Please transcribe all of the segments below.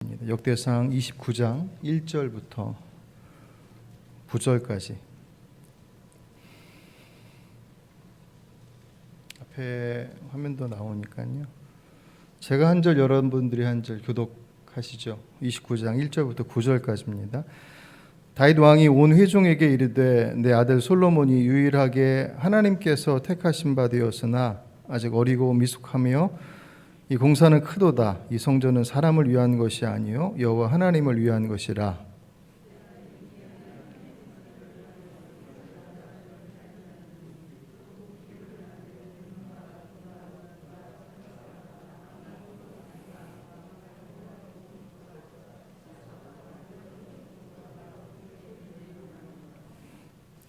역대상 29장 1절부터 9절까지. 앞에 화면도 나오니까요. 제가 한 절, 여러분들이 한 절 교독하시죠. 29장 1절부터 9절까지입니다. 다윗 왕이 온 회중에게 이르되 내 아들 솔로몬이 유일하게 하나님께서 택하신 바 되었으나 아직 어리고 미숙하며 이 공사는 크도다. 이 성전은 사람을 위한 것이 아니요 여호와 하나님을 위한 것이라.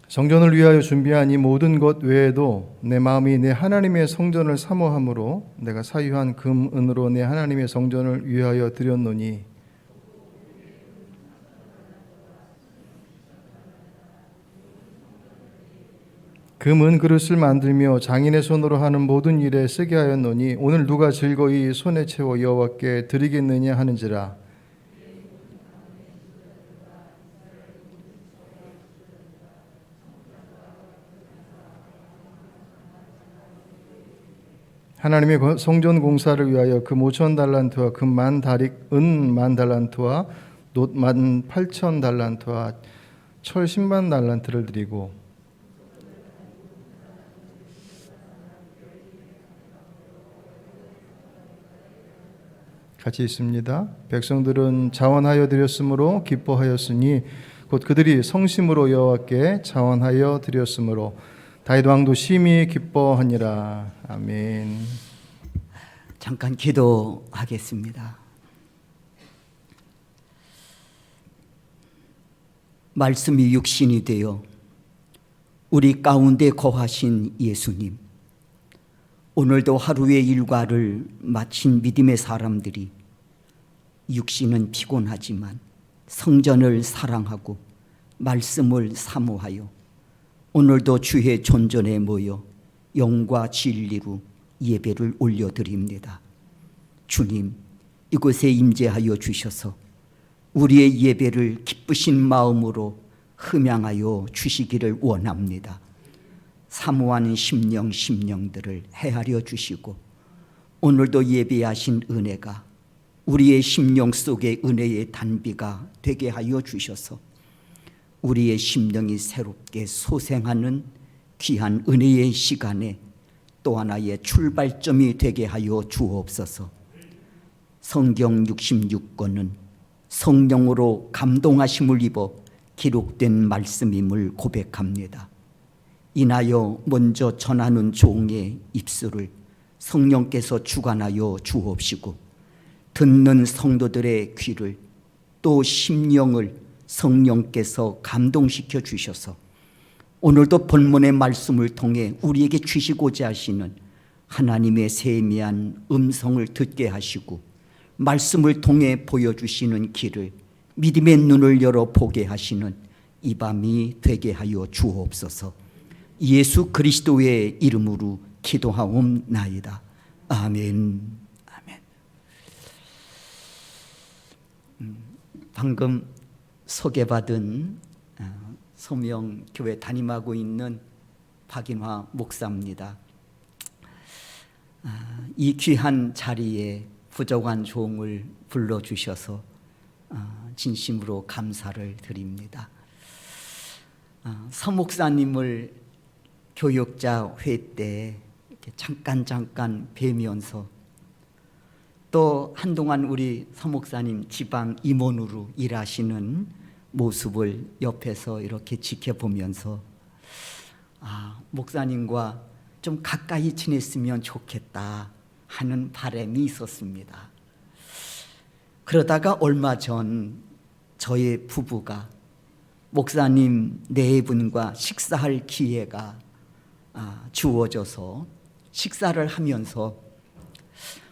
성전을 위하여 준비한 이 모든 것 외에도 내 마음이 내 하나님의 성전을 사모함으로 내가 사유한 금, 은으로 내 하나님의 성전을 위하여 드렸노니 금은 그릇을 만들며 장인의 손으로 하는 모든 일에 쓰게 하였노니 오늘 누가 즐거이 손에 채워 여호와께 드리겠느냐 하는지라. 하나님의 성전 공사를 위하여 금 5천 달란트와 금 10,000다릭, 은 10,000달란트와 놋 18,000달란트와 철 100,000달란트를 드리고 같이 있습니다. 백성들은 자원하여 드렸으므로 기뻐하였으니 곧 그들이 성심으로 여호와께 자원하여 드렸으므로 다윗 왕도 심히 기뻐하니라. 아멘. 잠깐 기도하겠습니다. 말씀이 육신이 되어 우리 가운데 거하신 예수님, 오늘도 하루의 일과를 마친 믿음의 사람들이 육신은 피곤하지만 성전을 사랑하고 말씀을 사모하여 오늘도 주의 존전에 모여 영과 진리로 예배를 올려드립니다. 주님, 이곳에 임재하여 주셔서 우리의 예배를 기쁘신 마음으로 흠양하여 주시기를 원합니다. 사모하는 심령들을 헤아려 주시고 오늘도 예배하신 은혜가 우리의 심령 속의 은혜의 단비가 되게 하여 주셔서 우리의 심령이 새롭게 소생하는 귀한 은혜의 시간에 또 하나의 출발점이 되게 하여 주옵소서. 성경 66권은 성령으로 감동하심을 입어 기록된 말씀임을 고백합니다. 인하여 먼저 전하는 종의 입술을 성령께서 주관하여 주옵시고 듣는 성도들의 귀를 또 심령을 성령께서 감동시켜 주셔서 오늘도 본문의 말씀을 통해 우리에게 주시고자 하시는 하나님의 세미한 음성을 듣게 하시고 말씀을 통해 보여주시는 길을 믿음의 눈을 열어 보게 하시는 이 밤이 되게 하여 주옵소서. 예수 그리스도의 이름으로 기도하옵나이다. 아멘. 아멘. 방금 소개받은 소명교회 담임하고 있는 박인화 목사입니다. 이 귀한 자리에 부족한 종을 불러주셔서 진심으로 감사를 드립니다. 서 목사님을 교육자 회 때 이렇게 잠깐 뵈면서 또 한동안 우리 서 목사님 지방 임원으로 일하시는 모습을 옆에서 이렇게 지켜보면서 목사님과 좀 가까이 지냈으면 좋겠다 하는 바람이 있었습니다. 그러다가 얼마 전 저의 부부가 목사님 네 분과 식사할 기회가 주어져서 식사를 하면서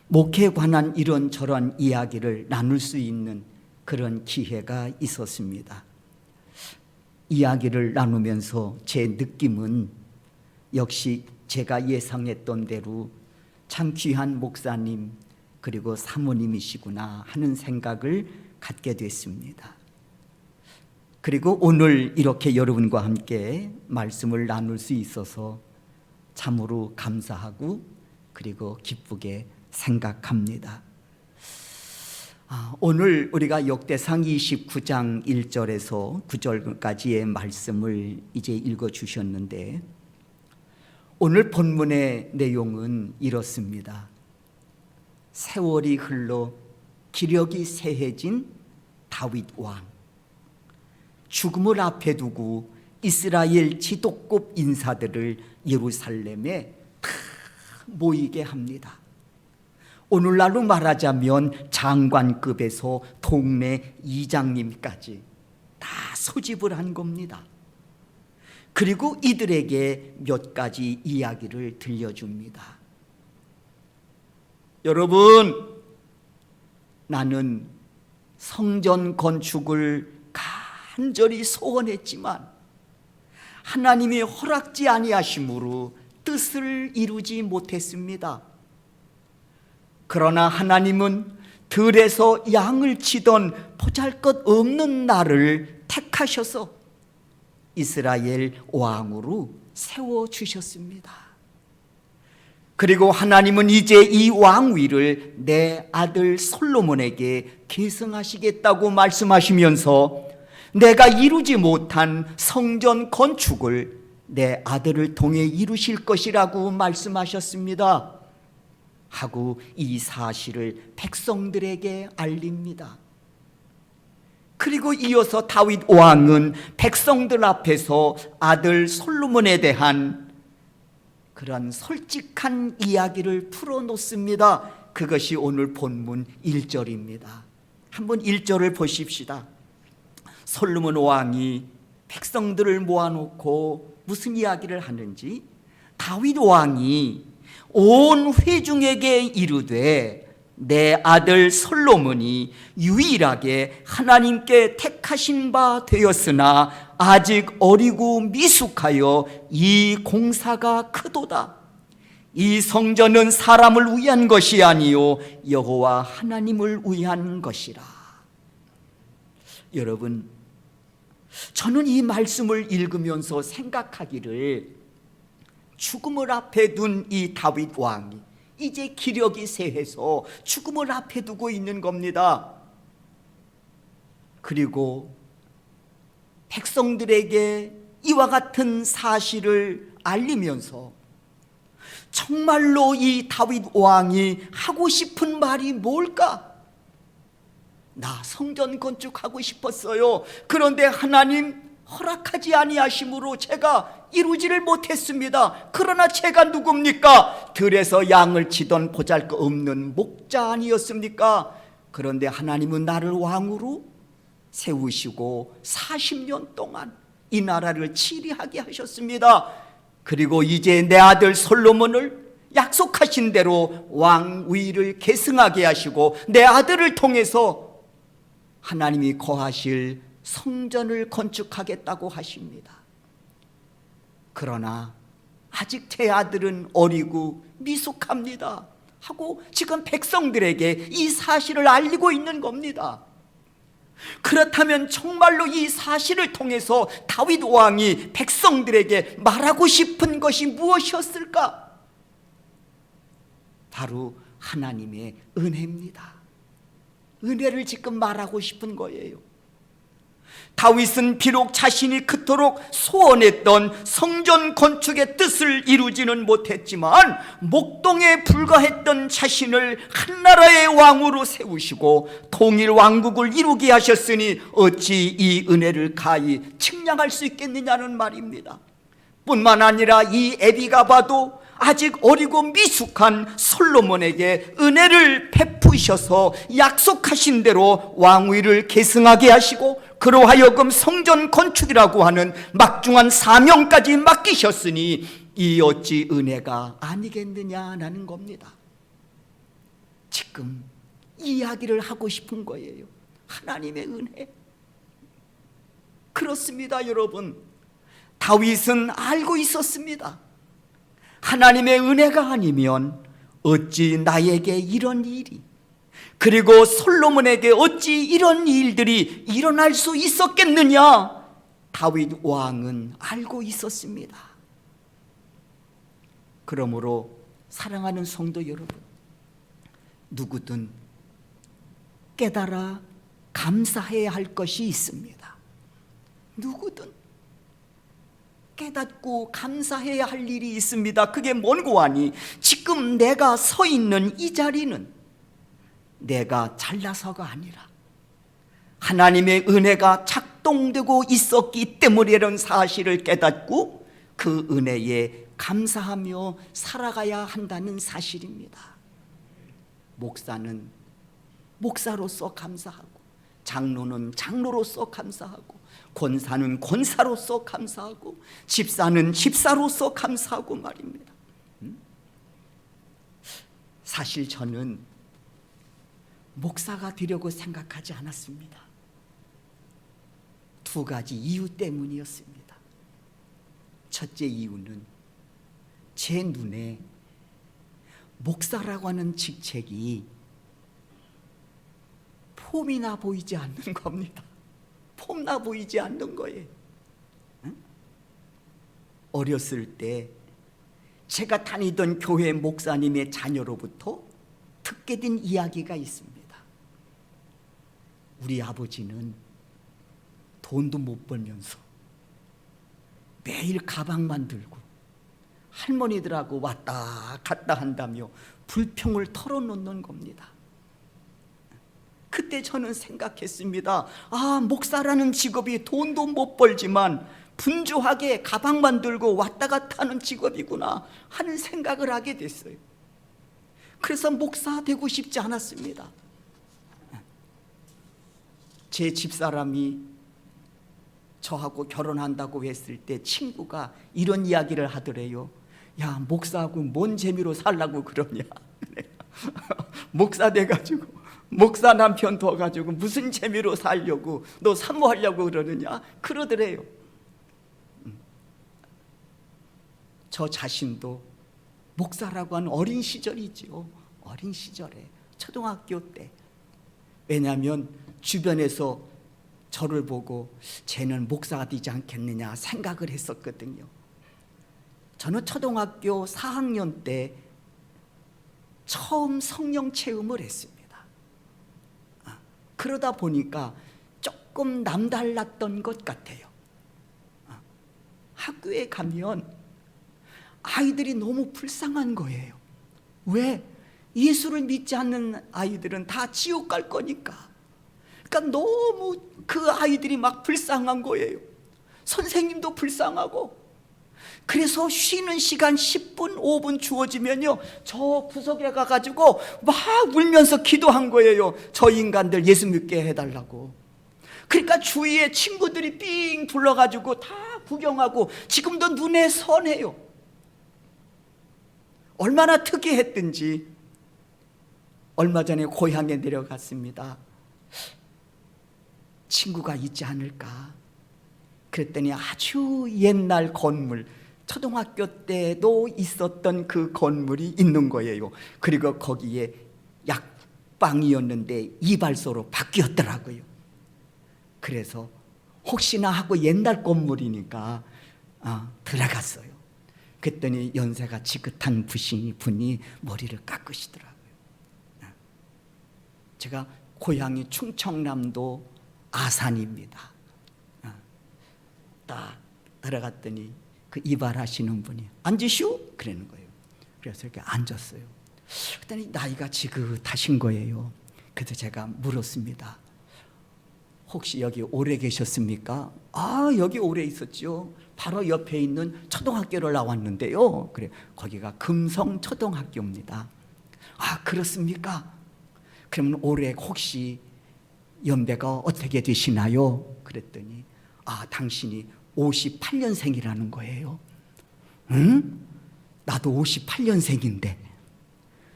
목회에 관한 이런저런 이야기를 나눌 수 있는 그런 기회가 있었습니다. 이야기를 나누면서 제 느낌은 역시 제가 예상했던 대로 참 귀한 목사님, 그리고 사모님이시구나 하는 생각을 갖게 됐습니다. 그리고 오늘 이렇게 여러분과 함께 말씀을 나눌 수 있어서 참으로 감사하고 그리고 기쁘게 생각합니다. 오늘 우리가 역대상 29장 1절에서 9절까지의 말씀을 이제 읽어주셨는데, 오늘 본문의 내용은 이렇습니다. 세월이 흘러 기력이 쇠해진 다윗 왕, 죽음을 앞에 두고 이스라엘 지도급 인사들을 예루살렘에 다 모이게 합니다. 오늘날로 말하자면 장관급에서 동네 이장님까지 다 소집을 한 겁니다. 그리고 이들에게 몇 가지 이야기를 들려줍니다. 여러분, 나는 성전 건축을 간절히 소원했지만 하나님이 허락지 아니하심으로 뜻을 이루지 못했습니다. 그러나 하나님은 들에서 양을 치던 보잘것없는 나를 택하셔서 이스라엘 왕으로 세워주셨습니다. 그리고 하나님은 이제 이 왕위를 내 아들 솔로몬에게 계승하시겠다고 말씀하시면서 내가 이루지 못한 성전 건축을 내 아들을 통해 이루실 것이라고 말씀하셨습니다. 하고 이 사실을 백성들에게 알립니다. 그리고 이어서 다윗 왕은 백성들 앞에서 아들 솔로몬에 대한 그런 솔직한 이야기를 풀어놓습니다. 그것이 오늘 본문 1절입니다. 한번 1절을 보십시다. 솔로몬 왕이 백성들을 모아놓고 무슨 이야기를 하는지, 다윗 왕이 온 회중에게 이르되 내 아들 솔로몬이 유일하게 하나님께 택하신 바 되었으나 아직 어리고 미숙하여 이 공사가 크도다. 이 성전은 사람을 위한 것이 아니요 여호와 하나님을 위한 것이라. 여러분, 저는 이 말씀을 읽으면서 생각하기를, 죽음을 앞에 둔 이 다윗 왕이 이제 기력이 쇠해서 죽음을 앞에 두고 있는 겁니다. 그리고 백성들에게 이와 같은 사실을 알리면서 정말로 이 다윗 왕이 하고 싶은 말이 뭘까? 나 성전 건축하고 싶었어요. 그런데 하나님 허락하지 아니하심으로 제가 이루지를 못했습니다. 그러나 제가 누굽니까? 들에서 양을 치던 보잘것없는 목자 아니었습니까? 그런데 하나님은 나를 왕으로 세우시고 40년 동안 이 나라를 치리하게 하셨습니다. 그리고 이제 내 아들 솔로몬을 약속하신 대로 왕위를 계승하게 하시고 내 아들을 통해서 하나님이 거하실 성전을 건축하겠다고 하십니다. 그러나 아직 제 아들은 어리고 미숙합니다 하고 지금 백성들에게 이 사실을 알리고 있는 겁니다. 그렇다면 정말로 이 사실을 통해서 다윗 왕이 백성들에게 말하고 싶은 것이 무엇이었을까? 바로 하나님의 은혜입니다. 은혜를 지금 말하고 싶은 거예요. 다윗은 비록 자신이 그토록 소원했던 성전 건축의 뜻을 이루지는 못했지만 목동에 불과했던 자신을 한나라의 왕으로 세우시고 통일 왕국을 이루게 하셨으니 어찌 이 은혜를 가히 측량할 수 있겠느냐는 말입니다. 뿐만 아니라 이 에비가 봐도 아직 어리고 미숙한 솔로몬에게 은혜를 베푸셔서 약속하신 대로 왕위를 계승하게 하시고 그로 하여금 성전 건축이라고 하는 막중한 사명까지 맡기셨으니 이 어찌 은혜가 아니겠느냐는 겁니다. 지금 이 이야기를 하고 싶은 거예요. 하나님의 은혜. 그렇습니다, 여러분. 다윗은 알고 있었습니다. 하나님의 은혜가 아니면 어찌 나에게 이런 일이, 그리고 솔로몬에게 어찌 이런 일들이 일어날 수 있었겠느냐? 다윗 왕은 알고 있었습니다. 그러므로 사랑하는 성도 여러분, 누구든 깨달아 감사해야 할 것이 있습니다. 누구든 깨닫고 감사해야 할 일이 있습니다. 그게 뭔고 하니, 지금 내가 서 있는 이 자리는 내가 잘나서가 아니라 하나님의 은혜가 작동되고 있었기 때문이라는 사실을 깨닫고 그 은혜에 감사하며 살아가야 한다는 사실입니다. 목사는 목사로서 감사하고, 장로는 장로로서 감사하고, 권사는 권사로서 감사하고, 집사는 집사로서 감사하고 말입니다. 사실 저는 목사가 되려고 생각하지 않았습니다. 두 가지 이유 때문이었습니다. 첫째 이유는 제 눈에 목사라고 하는 직책이 폼이나 보이지 않는 겁니다. 폼나 보이지 않는 거예요. 어렸을 때 제가 다니던 교회 목사님의 자녀로부터 듣게 된 이야기가 있습니다. 우리 아버지는 돈도 못 벌면서 매일 가방만 들고 할머니들하고 왔다 갔다 한다며 불평을 털어놓는 겁니다. 그때 저는 생각했습니다. 아, 목사라는 직업이 돈도 못 벌지만 분주하게 가방만 들고 왔다 갔다 하는 직업이구나 하는 생각을 하게 됐어요. 그래서 목사 되고 싶지 않았습니다. 제 집사람이 저하고 결혼한다고 했을 때 친구가 이런 이야기를 하더래요. 야, 목사하고 뭔 재미로 살라고 그러냐. 목사 돼가지고 목사 남편 둬가지고 무슨 재미로 살려고, 너 사모하려고 그러느냐 그러더래요. 저 자신도 목사라고 하는 어린 시절이지요. 어린 시절에 초등학교 때. 왜냐하면 주변에서 저를 보고 쟤는 목사가 되지 않겠느냐 생각을 했었거든요. 저는 초등학교 4학년 때 처음 성령 체험을 했습니다. 그러다 보니까 조금 남달랐던 것 같아요. 학교에 가면 아이들이 너무 불쌍한 거예요. 왜? 예수를 믿지 않는 아이들은 다 지옥 갈 거니까. 그러니까 너무 그 아이들이 막 불쌍한 거예요. 선생님도 불쌍하고. 그래서 쉬는 시간 10분, 5분 주어지면요, 저 구석에 가가지고 막 울면서 기도한 거예요. 저 인간들 예수 믿게 해달라고. 그러니까 주위에 친구들이 삥 둘러가지고 다 구경하고 지금도 눈에 선해요. 얼마나 특이했든지. 얼마 전에 고향에 내려갔습니다. 친구가 있지 않을까. 그랬더니 아주 옛날 건물, 초등학교 때도 있었던 그 건물이 있는 거예요. 그리고 거기에 약방이었는데 이발소로 바뀌었더라고요. 그래서 혹시나 하고 옛날 건물이니까 들어갔어요. 그랬더니 연세가 지긋한 분이 머리를 깎으시더라고요. 제가 고향이 충청남도 아산입니다. 딱 들어갔더니 그 이발하시는 분이 앉으시오? 그러는 거예요. 그래서 이렇게 앉았어요. 그랬더니 나이가 지긋하신 거예요. 그래서 제가 물었습니다. 혹시 여기 오래 계셨습니까? 아, 여기 오래 있었죠. 바로 옆에 있는 초등학교를 나왔는데요. 그래, 거기가 금성초등학교입니다. 아, 그렇습니까? 그러면 올해 혹시 연배가 어떻게 되시나요? 그랬더니 당신이 58년생이라는 거예요. 응? 나도 58년생인데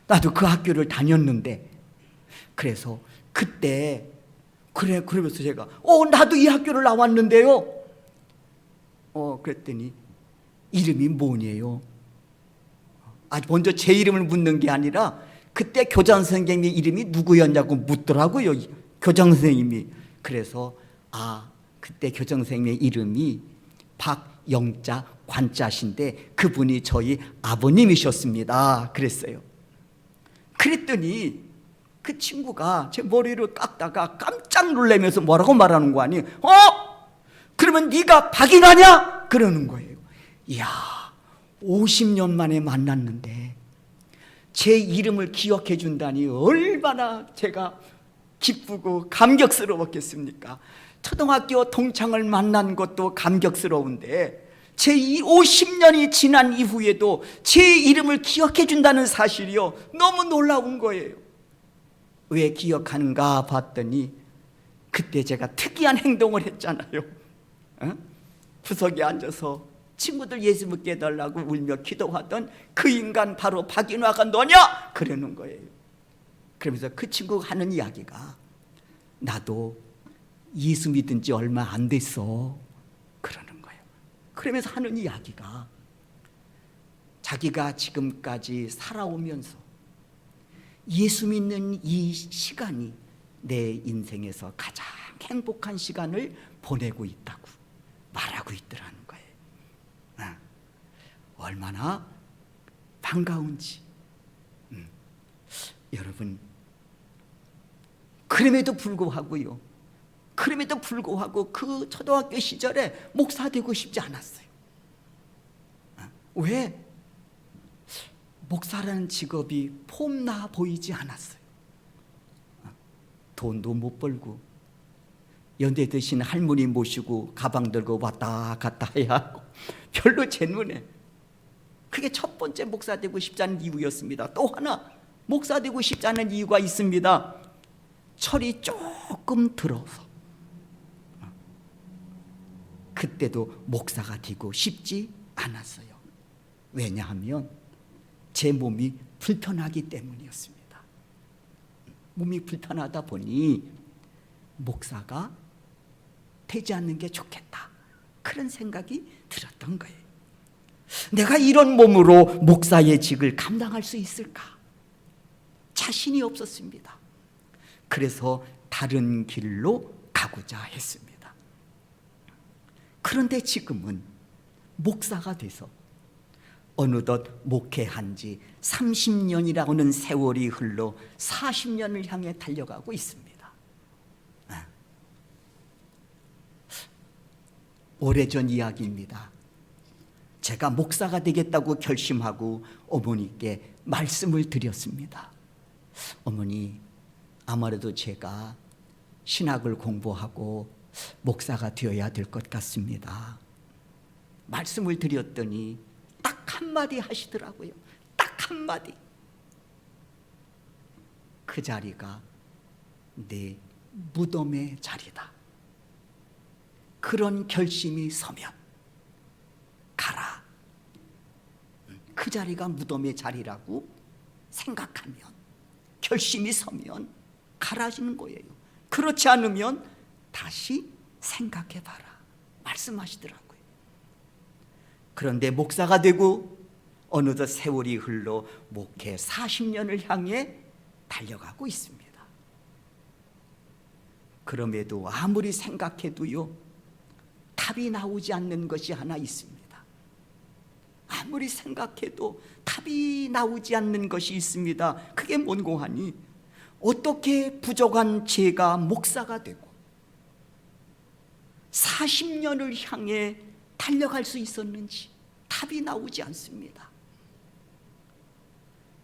나도 그 학교를 다녔는데. 그래서 그때 그러면서 제가 나도 이 학교를 나왔는데요. 그랬더니 이름이 뭐냐요? 먼저 제 이름을 묻는 게 아니라 그때 교장 선생님의 이름이 누구였냐고 묻더라고요. 교장 선생님이. 그래서 그때 교장 선생님의 이름이 박영자 관자신데 그분이 저희 아버님이셨습니다. 그랬어요. 그랬더니 그 친구가 제 머리를 깎다가 깜짝 놀라면서 뭐라고 말하는 거 아니에요? 그러면 네가 박이나냐? 그러는 거예요. 이야, 50년 만에 만났는데 제 이름을 기억해 준다니 얼마나 제가 기쁘고 감격스러웠겠습니까? 초등학교 동창을 만난 것도 감격스러운데 제 50년이 지난 이후에도 제 이름을 기억해 준다는 사실이요, 너무 놀라운 거예요. 왜 기억하는가 봤더니 그때 제가 특이한 행동을 했잖아요. 구석에 앉아서 친구들 예수 믿게 해달라고 울며 기도하던 그 인간 바로 박인화가 너냐? 그러는 거예요. 그러면서 그 친구가 하는 이야기가 나도 예수 믿은 지 얼마 안 됐어 그러는 거예요. 그러면서 하는 이야기가 자기가 지금까지 살아오면서 예수 믿는 이 시간이 내 인생에서 가장 행복한 시간을 보내고 있다고 말하고 있더라는 거예요. 얼마나 반가운지. 여러분, 그럼에도 불구하고요, 그 초등학교 시절에 목사 되고 싶지 않았어요. 왜? 목사라는 직업이 폼나 보이지 않았어요. 돈도 못 벌고 연대 드신 할머니 모시고 가방 들고 왔다 갔다 해야 하고 별로 제 눈에 그게 첫 번째 목사 되고 싶지 않은 이유였습니다. 또 하나 목사 되고 싶지 않은 이유가 있습니다. 철이 조금 들어서 그때도 목사가 되고 싶지 않았어요. 왜냐하면 제 몸이 불편하기 때문이었습니다. 몸이 불편하다 보니 목사가 되지 않는 게 좋겠다, 그런 생각이 들었던 거예요. 내가 이런 몸으로 목사의 직을 감당할 수 있을까? 자신이 없었습니다. 그래서 다른 길로 가고자 했습니다. 그런데 지금은 목사가 돼서 어느덧 목회한 지 30년이라고는 세월이 흘러 40년을 향해 달려가고 있습니다. 오래전 이야기입니다. 제가 목사가 되겠다고 결심하고 어머니께 말씀을 드렸습니다. 어머니, 아무래도 제가 신학을 공부하고 목사가 되어야 될 것 같습니다. 말씀을 드렸더니 딱 한마디 하시더라고요. 딱 한마디. 그 자리가 내 무덤의 자리다. 그런 결심이 서면 가라. 그 자리가 무덤의 자리라고 생각하면, 결심이 서면 가라지는 거예요. 그렇지 않으면 다시 생각해봐라 말씀하시더라고요. 그런데 목사가 되고 어느덧 세월이 흘러 목회 40년을 향해 달려가고 있습니다. 그럼에도 아무리 생각해도요, 답이 나오지 않는 것이 하나 있습니다. 아무리 생각해도 답이 나오지 않는 것이 있습니다. 그게 뭔고 하니, 어떻게 부족한 제가 목사가 되고 40년을 향해 달려갈 수 있었는지 답이 나오지 않습니다.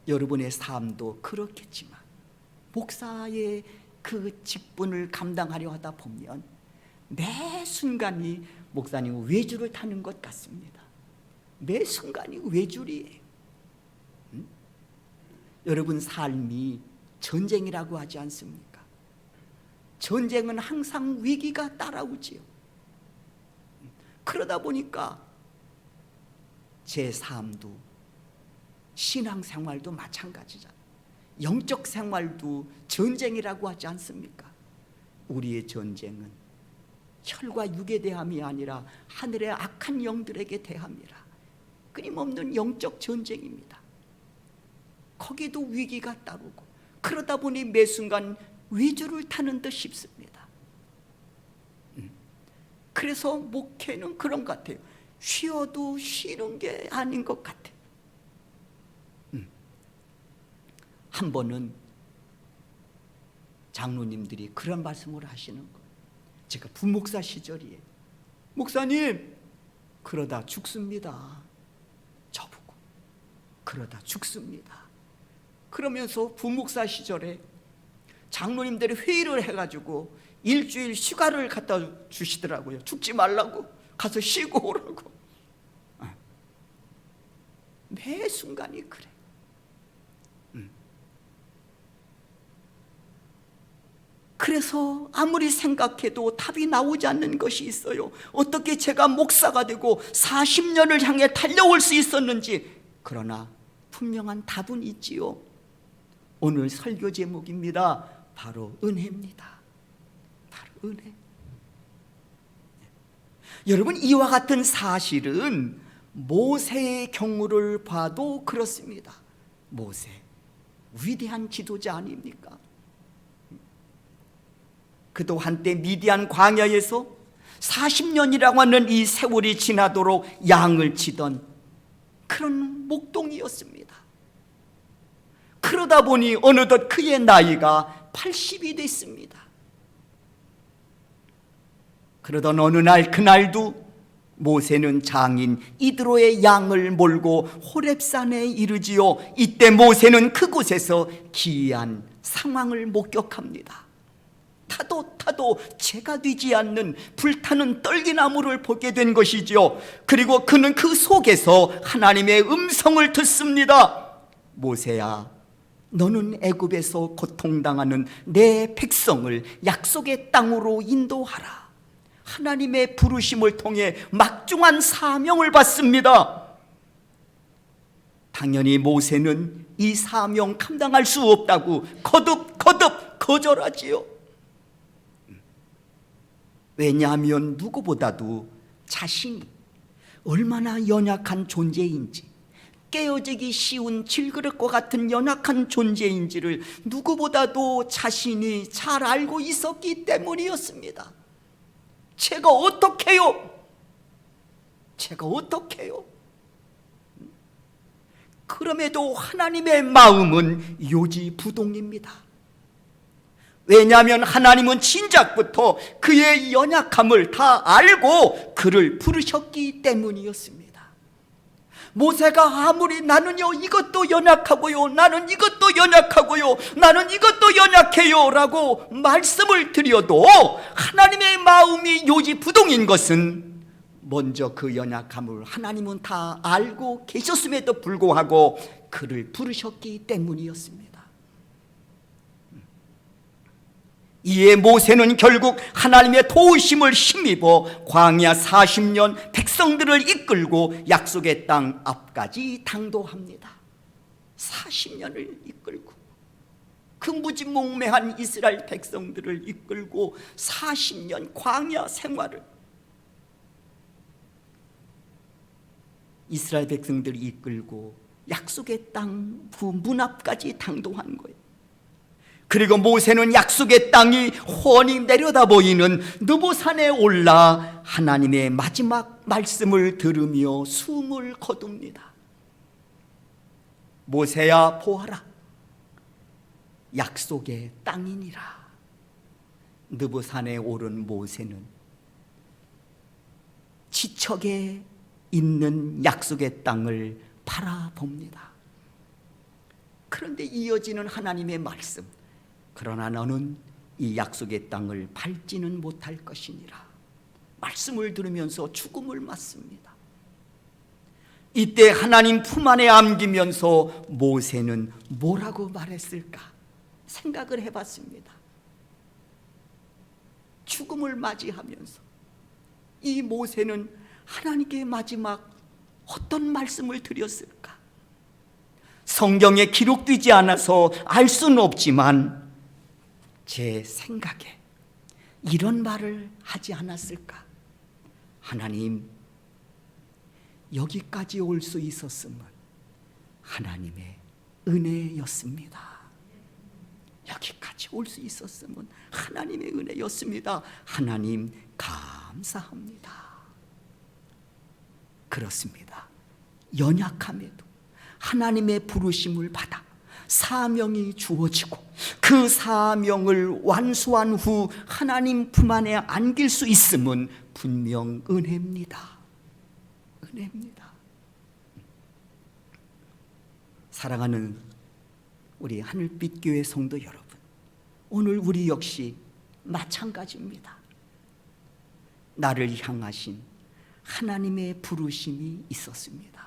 여러분의 삶도 그렇겠지만 목사의 그 직분을 감당하려 하다 보면 매 순간이 목사님 외주를 타는 것 같습니다. 매 순간이 외줄이에요. 여러분 삶이 전쟁이라고 하지 않습니까? 전쟁은 항상 위기가 따라오지요. 그러다 보니까 제 삶도, 신앙생활도 마찬가지잖아요. 영적 생활도 전쟁이라고 하지 않습니까? 우리의 전쟁은 혈과 육에 대함이 아니라 하늘의 악한 영들에게 대함이라. 끊임없는 영적 전쟁입니다. 거기도 위기가 따르고, 그러다 보니 매 순간 위주를 타는 듯 싶습니다. 그래서 목회는 그런 것 같아요. 쉬어도 쉬는 게 아닌 것 같아요. 한 번은 장로님들이 그런 말씀을 하시는 거예요. 제가 부목사 시절이에요. 목사님, 그러다 죽습니다. 저보고 그러다 죽습니다. 그러면서 부목사 시절에 장로님들이 회의를 해가지고 일주일 휴가를 갖다 주시더라고요. 죽지 말라고, 가서 쉬고 오라고. 매 순간이 그래. 그래서 아무리 생각해도 답이 나오지 않는 것이 있어요. 어떻게 제가 목사가 되고 40년을 향해 달려올 수 있었는지. 그러나 분명한 답은 있지요. 오늘 설교 제목입니다. 바로 은혜입니다. 바로 은혜. 여러분, 이와 같은 사실은 모세의 경우를 봐도 그렇습니다. 모세, 위대한 지도자 아닙니까? 그도 한때 미디안 광야에서 40년이라고 하는 이 세월이 지나도록 양을 치던 그런 목동이었습니다. 그러다 보니 어느덧 그의 나이가 80이 됐습니다. 그러던 어느 날, 그날도 모세는 장인 이드로의 양을 몰고 호렙산에 이르지요. 이때 모세는 그곳에서 기이한 상황을 목격합니다. 타도 채가 되지 않는 불타는 떨기나무를 보게 된 것이죠. 그리고 그는 그 속에서 하나님의 음성을 듣습니다. 모세야, 너는 애굽에서 고통당하는 내 백성을 약속의 땅으로 인도하라. 하나님의 부르심을 통해 막중한 사명을 받습니다. 당연히 모세는 이 사명 감당할 수 없다고 거듭 거절하지요. 왜냐하면 누구보다도 자신이 얼마나 연약한 존재인지, 깨어지기 쉬운 질그릇과 같은 연약한 존재인지를 누구보다도 자신이 잘 알고 있었기 때문이었습니다. 제가 어떡해요? 그럼에도 하나님의 마음은 요지부동입니다. 왜냐하면 하나님은 진작부터 그의 연약함을 다 알고 그를 부르셨기 때문이었습니다. 모세가 아무리 나는요 이것도 연약하고요, 나는 이것도 연약하고요, 나는 이것도 연약해요 라고 말씀을 드려도 하나님의 마음이 요지부동인 것은 먼저 그 연약함을 하나님은 다 알고 계셨음에도 불구하고 그를 부르셨기 때문이었습니다. 이에 모세는 결국 하나님의 도우심을 힘입어 광야 40년 백성들을 이끌고 약속의 땅 앞까지 당도합니다. 40년을 이끌고, 그 무지몽매한 이스라엘 백성들을 이끌고 40년 광야 생활을 이스라엘 백성들을 이끌고 약속의 땅 그 문 앞까지 당도한 거예요. 그리고 모세는 약속의 땅이 훤히 내려다 보이는 느보산에 올라 하나님의 마지막 말씀을 들으며 숨을 거둡니다. 모세야, 보아라, 약속의 땅이니라. 느보산에 오른 모세는 지척에 있는 약속의 땅을 바라봅니다. 그런데 이어지는 하나님의 말씀, 그러나 너는 이 약속의 땅을 밟지는 못할 것이니라. 말씀을 들으면서 죽음을 맞습니다. 이때 하나님 품 안에 안기면서 모세는 뭐라고 말했을까 생각을 해봤습니다. 죽음을 맞이하면서 이 모세는 하나님께 마지막 어떤 말씀을 드렸을까? 성경에 기록되지 않아서 알 수는 없지만 제 생각에 이런 말을 하지 않았을까? 하나님, 여기까지 올 수 있었음은 하나님의 은혜였습니다. 여기까지 올 수 있었으면 하나님의 은혜였습니다. 하나님 감사합니다. 그렇습니다. 연약함에도 하나님의 부르심을 받아 사명이 주어지고 그 사명을 완수한 후 하나님 품 안에 안길 수 있음은 분명 은혜입니다. 은혜입니다. 사랑하는 우리 하늘빛 교회 성도 여러분, 오늘 우리 역시 마찬가지입니다. 나를 향하신 하나님의 부르심이 있었습니다.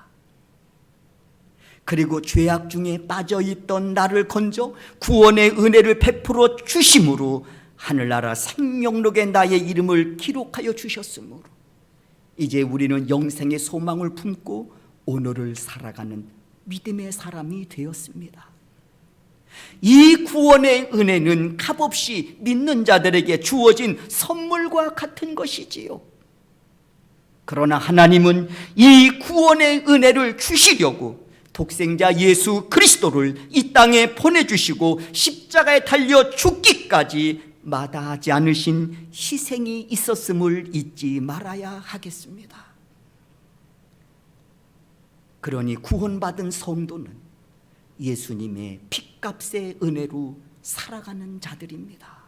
그리고 죄악 중에 빠져있던 나를 건져 구원의 은혜를 베풀어 주심으로 하늘나라 생명록에 나의 이름을 기록하여 주셨으므로 이제 우리는 영생의 소망을 품고 오늘을 살아가는 믿음의 사람이 되었습니다. 이 구원의 은혜는 값없이 믿는 자들에게 주어진 선물과 같은 것이지요. 그러나 하나님은 이 구원의 은혜를 주시려고 독생자 예수 그리스도를 이 땅에 보내주시고 십자가에 달려 죽기까지 마다하지 않으신 희생이 있었음을 잊지 말아야 하겠습니다. 그러니 구원받은 성도는 예수님의 핏값의 은혜로 살아가는 자들입니다.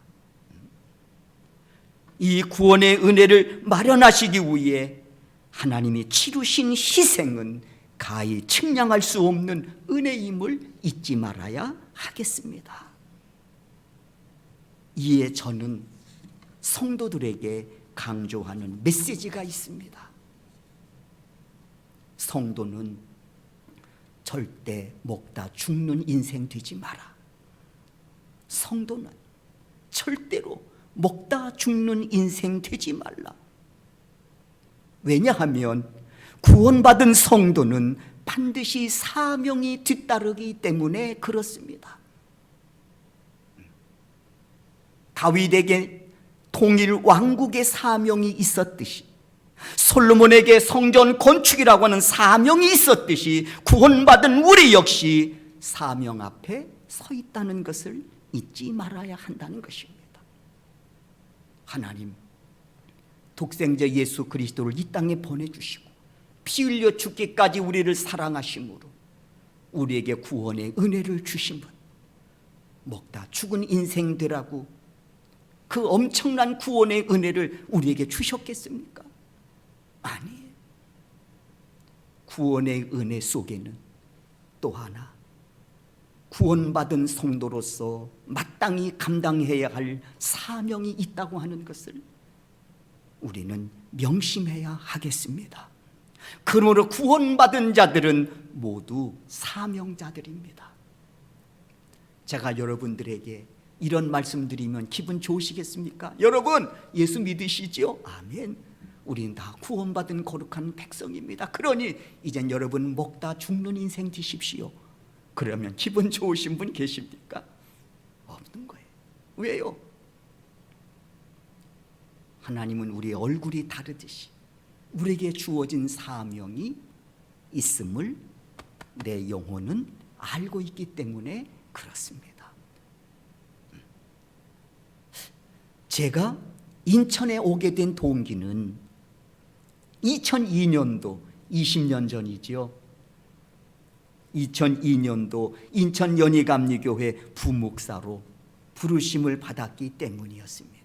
이 구원의 은혜를 마련하시기 위해 하나님이 치르신 희생은 가히 측량할 수 없는 은혜임을 잊지 말아야 하겠습니다. 이에 저는 성도들에게 강조하는 메시지가 있습니다. 성도는 절대 먹다 죽는 인생 되지 마라. 성도는 절대로 먹다 죽는 인생 되지 말라. 왜냐하면 구원받은 성도는 반드시 사명이 뒤따르기 때문에 그렇습니다. 다윗에게 통일 왕국의 사명이 있었듯이 솔로몬에게 성전 건축이라고 하는 사명이 있었듯이 구원받은 우리 역시 사명 앞에 서 있다는 것을 잊지 말아야 한다는 것입니다. 하나님 독생자 예수 그리스도를 이 땅에 보내주시고 피 흘려 죽기까지 우리를 사랑하심으로 우리에게 구원의 은혜를 주신 분, 먹다 죽은 인생 되라고 그 엄청난 구원의 은혜를 우리에게 주셨겠습니까? 아니에요. 구원의 은혜 속에는 또 하나 구원받은 성도로서 마땅히 감당해야 할 사명이 있다고 하는 것을 우리는 명심해야 하겠습니다. 그러므로 구원받은 자들은 모두 사명자들입니다. 제가 여러분들에게 이런 말씀드리면 기분 좋으시겠습니까? 여러분 예수 믿으시죠? 아멘. 우리는 다 구원받은 거룩한 백성입니다. 그러니 이젠 여러분 먹다 죽는 인생 되십시오. 그러면 기분 좋으신 분 계십니까? 없는 거예요. 왜요? 하나님은 우리의 얼굴이 다르듯이 우리에게 주어진 사명이 있음을 내 영혼은 알고 있기 때문에 그렇습니다. 제가 인천에 오게 된 동기는 2002년도 20년 전이죠. 2002년도 인천 연희감리교회 부목사로 부르심을 받았기 때문이었습니다.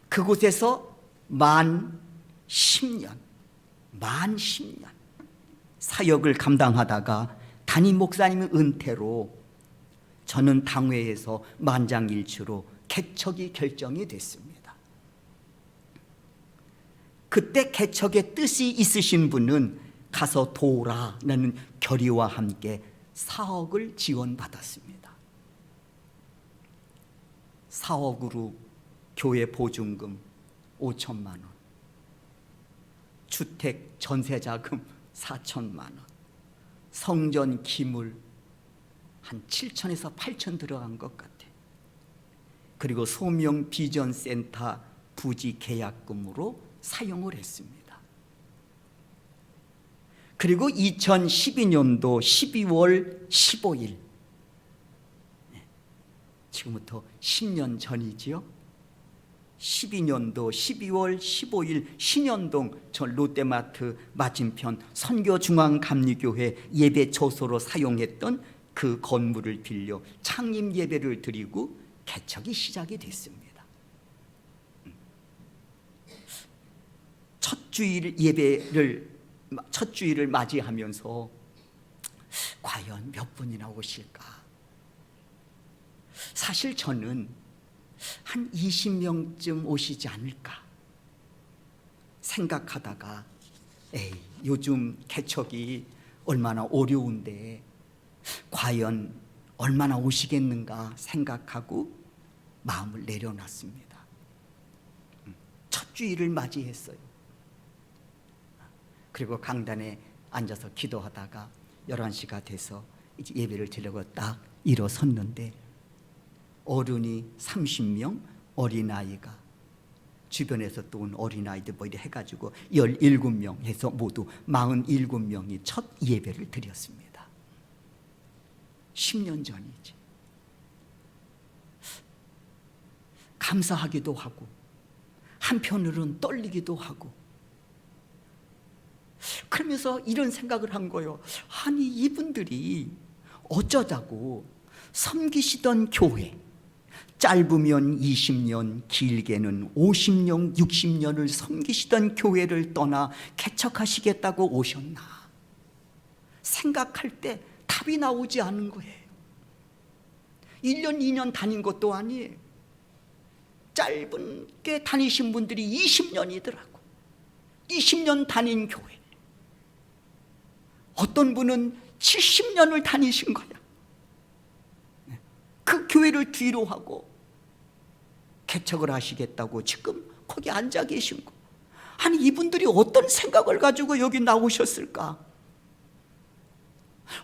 그곳에서 만 10년 사역을 감당하다가 담임 목사님의 은퇴로 저는 당회에서 만장일치로 개척이 결정이 됐습니다. 그때 개척의 뜻이 있으신 분은 가서 도우라는 결의와 함께 4억을 지원받았습니다. 4억으로 교회 보증금 5천만 원, 주택 전세자금 4천만 원, 성전 기물 한 7천에서 8천 들어간 것 같아요. 그리고 소명 비전센터 부지 계약금으로 사용을 했습니다. 그리고 2012년도 12월 15일, 지금부터 10년 전이지요. 12년도 12월 15일 신현동 저 롯데마트 맞은편 선교중앙감리교회 예배초소로 사용했던 그 건물을 빌려 창립 예배를 드리고 개척이 시작이 됐습니다. 첫 주일을 맞이하면서 과연 몇 분이나 오실까? 사실 저는 한 20명쯤 오시지 않을까 생각하다가 요즘 개척이 얼마나 어려운데 과연 얼마나 오시겠는가 생각하고 마음을 내려놨습니다. 첫 주일을 맞이했어요. 그리고 강단에 앉아서 기도하다가 11시가 돼서 이제 예배를 드리려고 딱 일어섰는데 어른이 30명, 어린아이가 주변에서 또 온 어린아이들 뭐 이래 해가지고 17명 해서 모두 47명이 첫 예배를 드렸습니다. 10년 전이지. 감사하기도 하고 한편으로는 떨리기도 하고 그러면서 이런 생각을 한 거예요. 아니 이분들이 어쩌자고 섬기시던 교회 짧으면 20년, 길게는 50년, 60년을 섬기시던 교회를 떠나 개척하시겠다고 오셨나 생각할 때 답이 나오지 않은 거예요. 1년, 2년 다닌 것도 아니에요. 짧게 다니신 분들이 20년이더라고. 20년 다닌 교회. 어떤 분은 70년을 다니신 거야. 그 교회를 뒤로 하고 개척을 하시겠다고 지금 거기 앉아 계신 거. 아니 이분들이 어떤 생각을 가지고 여기 나오셨을까?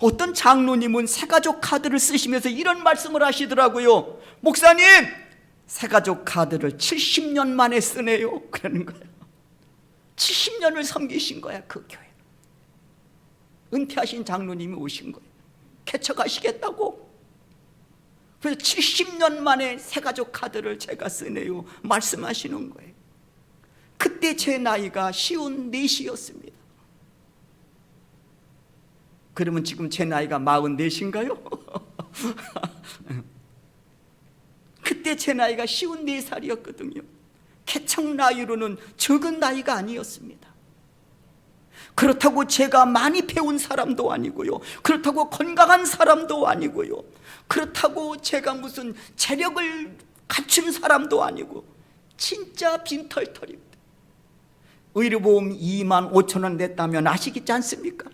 어떤 장로님은 새가족 카드를 쓰시면서 이런 말씀을 하시더라고요. 목사님, 새가족 카드를 70년 만에 쓰네요. 그러는 거예요. 70년을 섬기신 거야 그 교회. 은퇴하신 장로님이 오신 거예요. 개척하시겠다고. 그래서 70년 만에 새가족 카드를 제가 쓰네요 말씀하시는 거예요. 그때 제 나이가 54이었습니다. 그러면 지금 제 나이가 44인가요? 그때 제 나이가 54살이었거든요. 개척 나이로는 적은 나이가 아니었습니다. 그렇다고 제가 많이 배운 사람도 아니고요, 그렇다고 건강한 사람도 아니고요, 그렇다고 제가 무슨 재력을 갖춘 사람도 아니고 진짜 빈털털입니다. 의료보험 25,000원 냈다면 아시겠지 않습니까?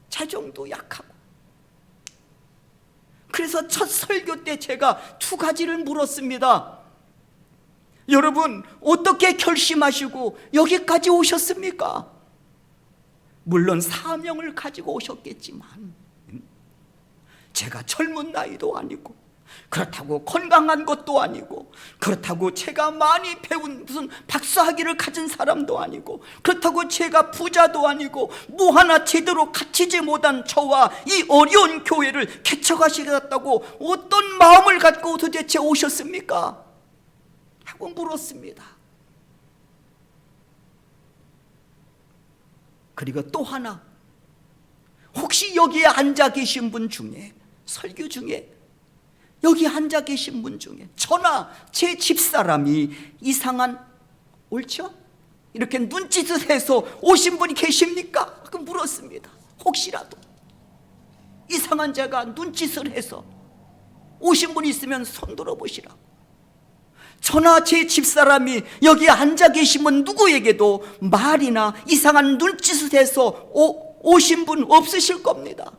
재정도 약하고. 그래서 첫 설교 때 제가 두 가지를 물었습니다. 여러분 어떻게 결심하시고 여기까지 오셨습니까? 물론 사명을 가지고 오셨겠지만 제가 젊은 나이도 아니고 그렇다고 건강한 것도 아니고 그렇다고 제가 많이 배운 무슨 박사학위를 가진 사람도 아니고 그렇다고 제가 부자도 아니고 뭐 하나 제대로 갖추지 못한 저와 이 어려운 교회를 개척하시겠다고 어떤 마음을 갖고 도대체 오셨습니까? 하고 물었습니다. 그리고 또 하나, 혹시 여기에 앉아 계신 분 중에, 설교 중에 여기 앉아 계신 분 중에 저나 제 집사람이 이상한, 옳죠? 이렇게 눈짓을 해서 오신 분이 계십니까? 그 물었습니다. 혹시라도 이상한 제가 눈짓을 해서 오신 분이 있으면 손 들어보시라고. 저나 제 집사람이 여기 앉아 계시면 누구에게도 말이나 이상한 눈짓을 해서 오신 분 없으실 겁니다.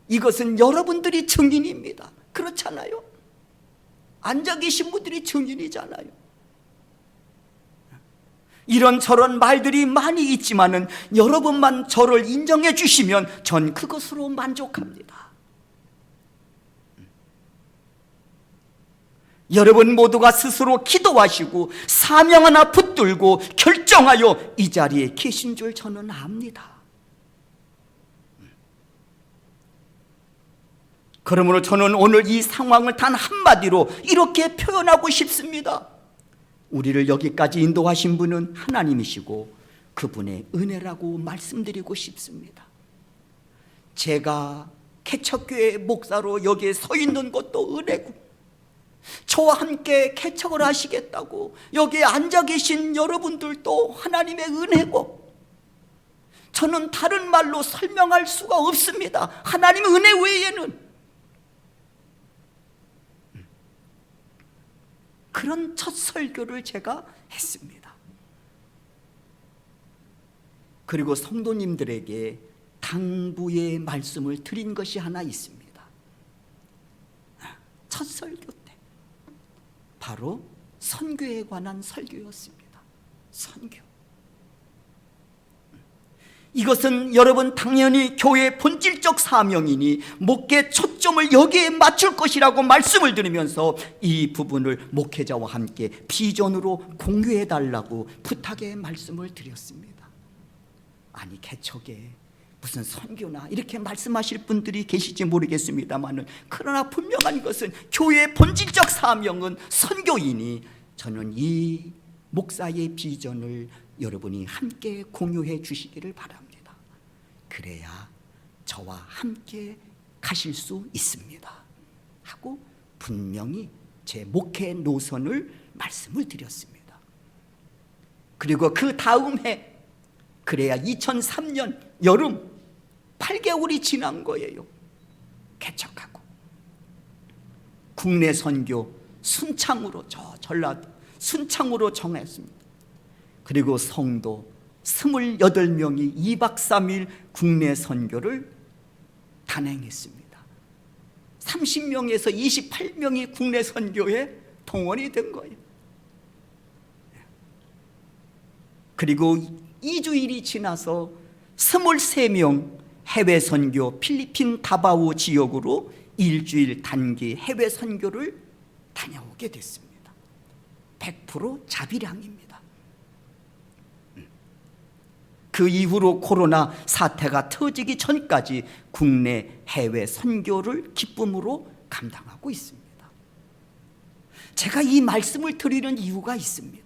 이것은 여러분들이 증인입니다. 그렇잖아요? 앉아 계신 분들이 증인이잖아요. 이런저런 말들이 많이 있지만은 여러분만 저를 인정해 주시면 전 그것으로 만족합니다. 여러분 모두가 스스로 기도하시고 사명 하나 붙들고 결정하여 이 자리에 계신 줄 저는 압니다. 그러므로 저는 오늘 이 상황을 단 한마디로 이렇게 표현하고 싶습니다. 우리를 여기까지 인도하신 분은 하나님이시고 그분의 은혜라고 말씀드리고 싶습니다. 제가 개척교회 목사로 여기에 서 있는 것도 은혜고, 저와 함께 개척을 하시겠다고 여기에 앉아 계신 여러분들도 하나님의 은혜고, 저는 다른 말로 설명할 수가 없습니다. 하나님의 은혜 외에는. 그런 첫 설교를 제가 했습니다. 그리고 성도님들에게 당부의 말씀을 드린 것이 하나 있습니다. 첫 설교 때 바로 선교에 관한 설교였습니다. 선교. 이것은 여러분 당연히 교회의 본질적 사명이니 목회 초점을 여기에 맞출 것이라고 말씀을 드리면서 이 부분을 목회자와 함께 비전으로 공유해 달라고 부탁의 말씀을 드렸습니다. 아니, 개척에 무슨 선교나 이렇게 말씀하실 분들이 계실지 모르겠습니다만은, 그러나 분명한 것은 교회의 본질적 사명은 선교이니 저는 이 목사의 비전을 여러분이 함께 공유해 주시기를 바랍니다. 그래야 저와 함께 가실 수 있습니다 하고 분명히 제 목회 노선을 말씀을 드렸습니다. 그리고 그 다음 해, 그래야 2003년 여름 8개월이 지난 거예요. 개척하고 국내 선교 순창으로, 저 전라도 순창으로 정했습니다. 그리고 성도 28명이 2박 3일 국내 선교를 단행했습니다. 30명에서 28명이 국내 선교에 동원이 된 거예요. 그리고 2주일이 지나서 23명 해외 선교, 필리핀 다바오 지역으로 일주일 단기 해외 선교를 다녀오게 됐습니다. 100% 자비량입니다. 그 이후로 코로나 사태가 터지기 전까지 국내 해외 선교를 기쁨으로 감당하고 있습니다. 제가 이 말씀을 드리는 이유가 있습니다.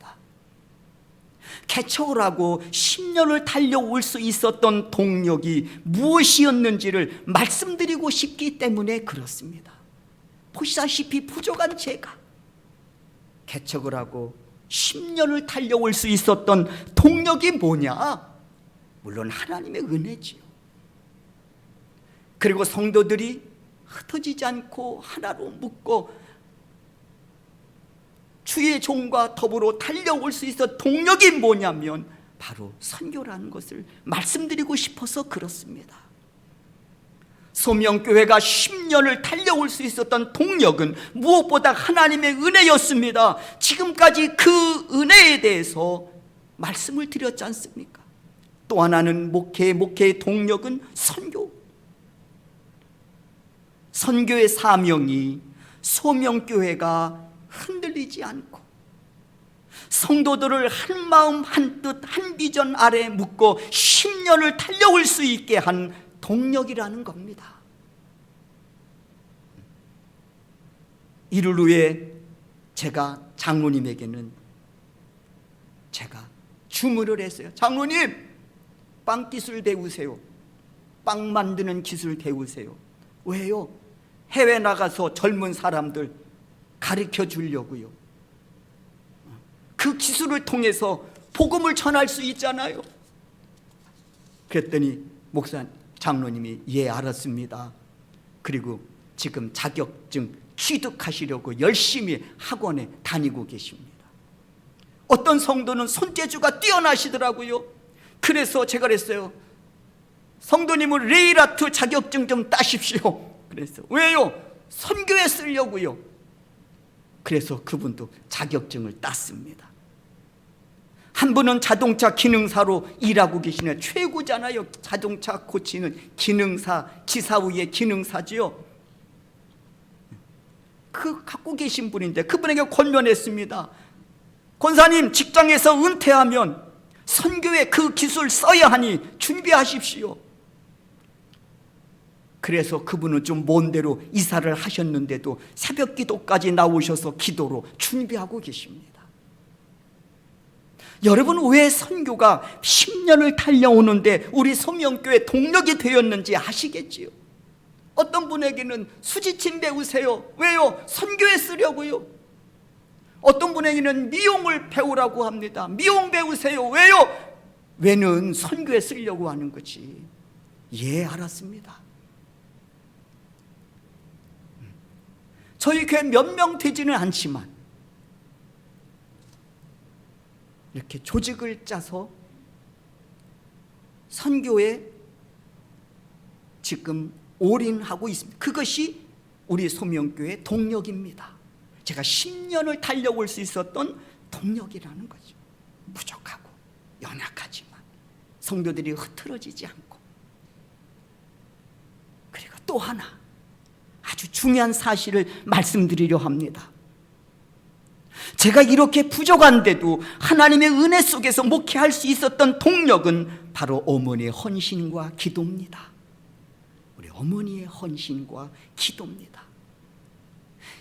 개척을 하고 10년을 달려올 수 있었던 동력이 무엇이었는지를 말씀드리고 싶기 때문에 그렇습니다. 보시다시피 부족한 제가 개척을 하고 10년을 달려올 수 있었던 동력이 뭐냐? 물론 하나님의 은혜지요. 그리고 성도들이 흩어지지 않고 하나로 묶고 주의 종과 더불어 달려올 수 있어 동력이 뭐냐면 바로 선교라는 것을 말씀드리고 싶어서 그렇습니다. 소명교회가 10년을 달려올 수 있었던 동력은 무엇보다 하나님의 은혜였습니다. 지금까지 그 은혜에 대해서 말씀을 드렸지 않습니까? 또 하나는 목회의 동력은 선교. 선교의 사명이 소명교회가 흔들리지 않고 성도들을 한 마음 한 뜻 한 비전 아래 묶고 10년을 달려올 수 있게 한 동력이라는 겁니다. 이를 위해 제가 장로님에게는 제가 주문을 했어요. 장로님, 빵 기술 배우세요. 빵 만드는 기술 배우세요. 왜요? 해외 나가서 젊은 사람들 가르쳐 주려고요. 그 기술을 통해서 복음을 전할 수 있잖아요. 그랬더니 장로님이 예, 알았습니다. 그리고 지금 자격증 취득하시려고 열심히 학원에 다니고 계십니다. 어떤 성도는 손재주가 뛰어나시더라고요. 그래서 제가 그랬어요. 성도님은 레일아트 자격증 좀 따십시오. 그랬어요. 왜요? 선교에 쓰려고요. 그래서 그분도 자격증을 땄습니다. 한 분은 자동차 기능사로 일하고 계시네요. 최고잖아요. 자동차 고치는 기능사, 기사후의 기능사지요. 그 갖고 계신 분인데 그분에게 권면했습니다. 권사님, 직장에서 은퇴하면 선교에 그 기술 써야 하니 준비하십시오. 그래서 그분은 좀 먼 데로 이사를 하셨는데도 새벽 기도까지 나오셔서 기도로 준비하고 계십니다. 여러분, 왜 선교가 10년을 달려오는데 우리 소명교회 동력이 되었는지 아시겠지요? 어떤 분에게는 수지침 배우세요. 왜요? 선교에 쓰려고요. 어떤 분에게는 미용을 배우라고 합니다. 미용 배우세요. 왜요? 왜는 선교에 쓰려고 하는 거지. 예, 알았습니다. 저희 교회 몇 명 되지는 않지만 이렇게 조직을 짜서 선교에 지금 올인하고 있습니다. 그것이 우리 소명교회 동력입니다. 제가 10년을 달려올 수 있었던 동력이라는 거죠. 부족하고 연약하지만 성도들이 흐트러지지 않고. 그리고 또 하나 아주 중요한 사실을 말씀드리려 합니다. 제가 이렇게 부족한데도 하나님의 은혜 속에서 목회할 수 있었던 동력은 바로 어머니의 헌신과 기도입니다. 우리 어머니의 헌신과 기도입니다.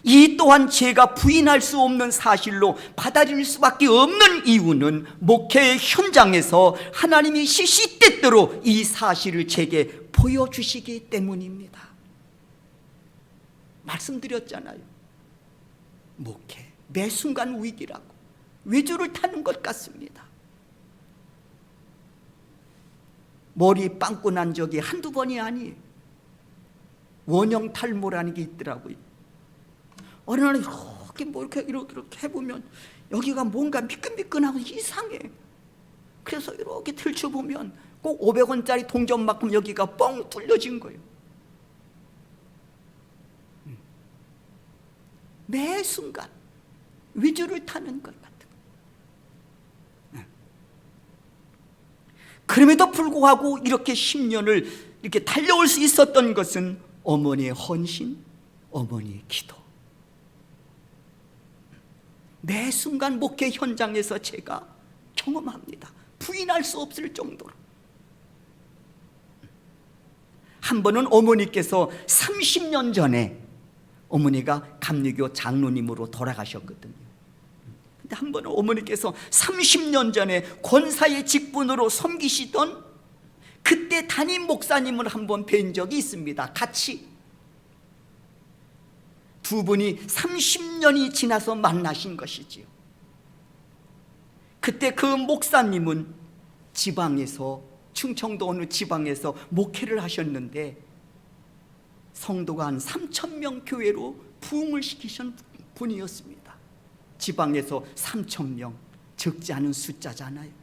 이 또한 제가 부인할 수 없는 사실로 받아들일 수밖에 없는 이유는 목회의 현장에서 하나님이 시시때때로 이 사실을 제게 보여주시기 때문입니다. 말씀드렸잖아요. 목회 매 순간 위기라고. 위주를 타는 것 같습니다. 머리 빵꾸 난 적이 한두 번이 아니에요. 원형 탈모라는 게 있더라고요. 어느 날 이렇게 해보면 여기가 뭔가 미끈미끈하고 이상해. 그래서 이렇게 들춰보면 꼭 500원짜리 동전만큼 여기가 뻥 뚫려진 거예요. 매 순간 위주를 타는 것 같은. 그럼에도 불구하고 이렇게 10년을 이렇게 달려올 수 있었던 것은 어머니의 헌신, 어머니의 기도. 매 순간 목회 현장에서 제가 경험합니다. 부인할 수 없을 정도로. 한 번은 어머니께서 30년 전에 어머니가 감리교 장로님으로 돌아가셨거든요. 근데 한 번은 어머니께서 30년 전에 권사의 직분으로 섬기시던 그때 담임 목사님을 한번 뵌 적이 있습니다. 같이 두 분이 30년이 지나서 만나신 것이지요. 그때 그 목사님은 지방에서, 충청도 어느 지방에서 목회를 하셨는데 성도가 한 3,000명 교회로 부흥을 시키신 분이었습니다. 지방에서 3,000명, 적지 않은 숫자잖아요.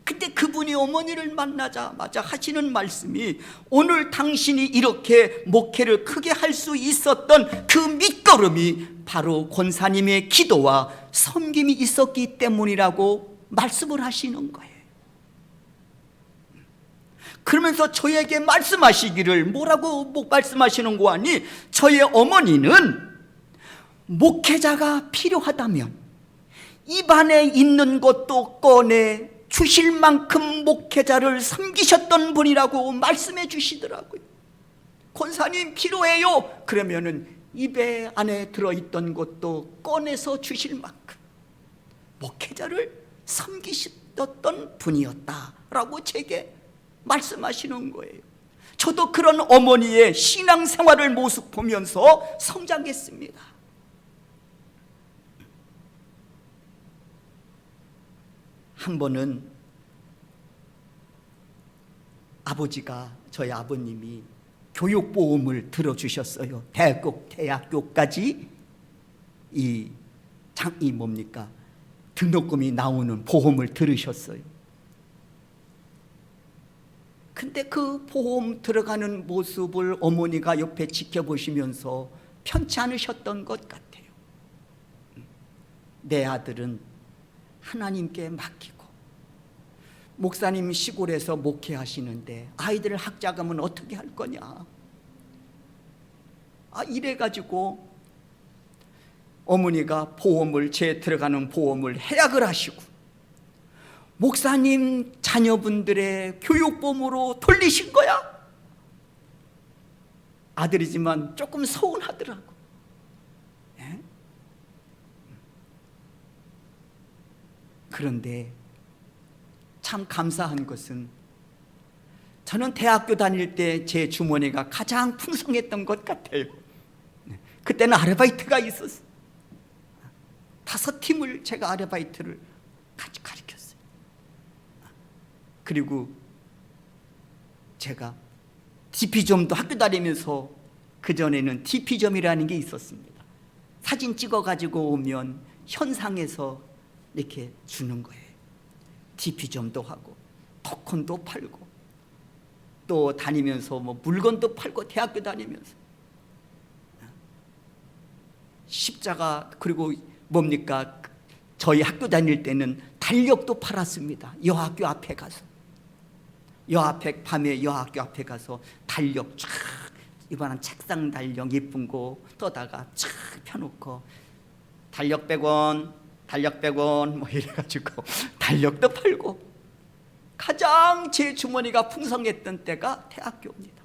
근데 그분이 어머니를 만나자마자 하시는 말씀이, 오늘 당신이 이렇게 목회를 크게 할 수 있었던 그 밑거름이 바로 권사님의 기도와 섬김이 있었기 때문이라고 말씀을 하시는 거예요. 그러면서 저에게 말씀하시기를, 뭐라고 말씀하시는 거 아니? 저의 어머니는 목회자가 필요하다면 입안에 있는 것도 꺼내 주실 만큼 목회자를 섬기셨던 분이라고 말씀해 주시더라고요. 권사님 필요해요. 그러면은 입에 안에 들어있던 것도 꺼내서 주실 만큼 목회자를 섬기셨던 분이었다라고 제게 말씀하시는 거예요. 저도 그런 어머니의 신앙생활을 모습 보면서 성장했습니다. 한 번은 저희 아버님이 교육보험을 들어주셨어요. 대학교까지 등록금이 나오는 보험을 들으셨어요. 근데 그 보험 들어가는 모습을 어머니가 옆에 지켜보시면서 편치 않으셨던 것 같아요. 내 아들은 하나님께 맡기고 목사님 시골에서 목회하시는데 아이들 학자금은 어떻게 할 거냐. 이래가지고 어머니가 들어가는 보험을 해약을 하시고 목사님 자녀분들의 교육범으로 돌리신 거야? 아들이지만 조금 서운하더라고. 예? 그런데 참 감사한 것은 저는 대학교 다닐 때 제 주머니가 가장 풍성했던 것 같아요. 그때는 아르바이트가 있었어요. 5팀을 제가 아르바이트를 같이 가르쳤어요. 그리고 제가 DP점도 학교 다니면서 그전에는 DP점이라는 게 있었습니다. 사진 찍어가지고 오면 현상에서 이렇게 주는 거예요. DP점도 하고 토큰도 팔고 또 다니면서 뭐 물건도 팔고 대학교 다니면서 십자가 그리고 뭡니까? 저희 학교 다닐 때는 달력도 팔았습니다. 여학교 앞에 가서 밤에 여학교 앞에 가서 달력 쫙 이번엔 책상 달력 예쁜 거 떠다가 쫙 펴놓고 달력 100원 뭐 이래가지고 달력도 팔고 가장 제 주머니가 풍성했던 때가 대학교입니다.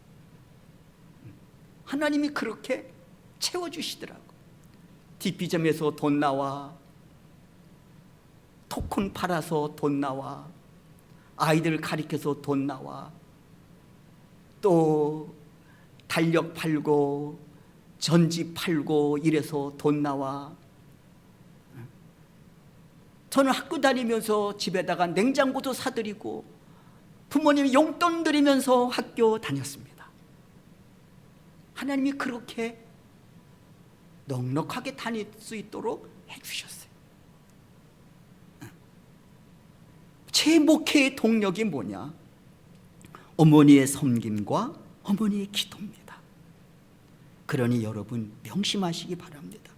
하나님이 그렇게 채워주시더라고. DP점에서 돈 나와, 토큰 팔아서 돈 나와, 아이들 가르쳐서 돈 나와, 또 달력 팔고 전지 팔고 이래서 돈 나와. 저는 학교 다니면서 집에다가 냉장고도 사드리고 부모님 용돈 드리면서 학교 다녔습니다. 하나님이 그렇게 넉넉하게 다닐 수 있도록 해주셨어요. 제 목회의 동력이 뭐냐? 어머니의 섬김과 어머니의 기도입니다. 그러니 여러분 명심하시기 바랍니다.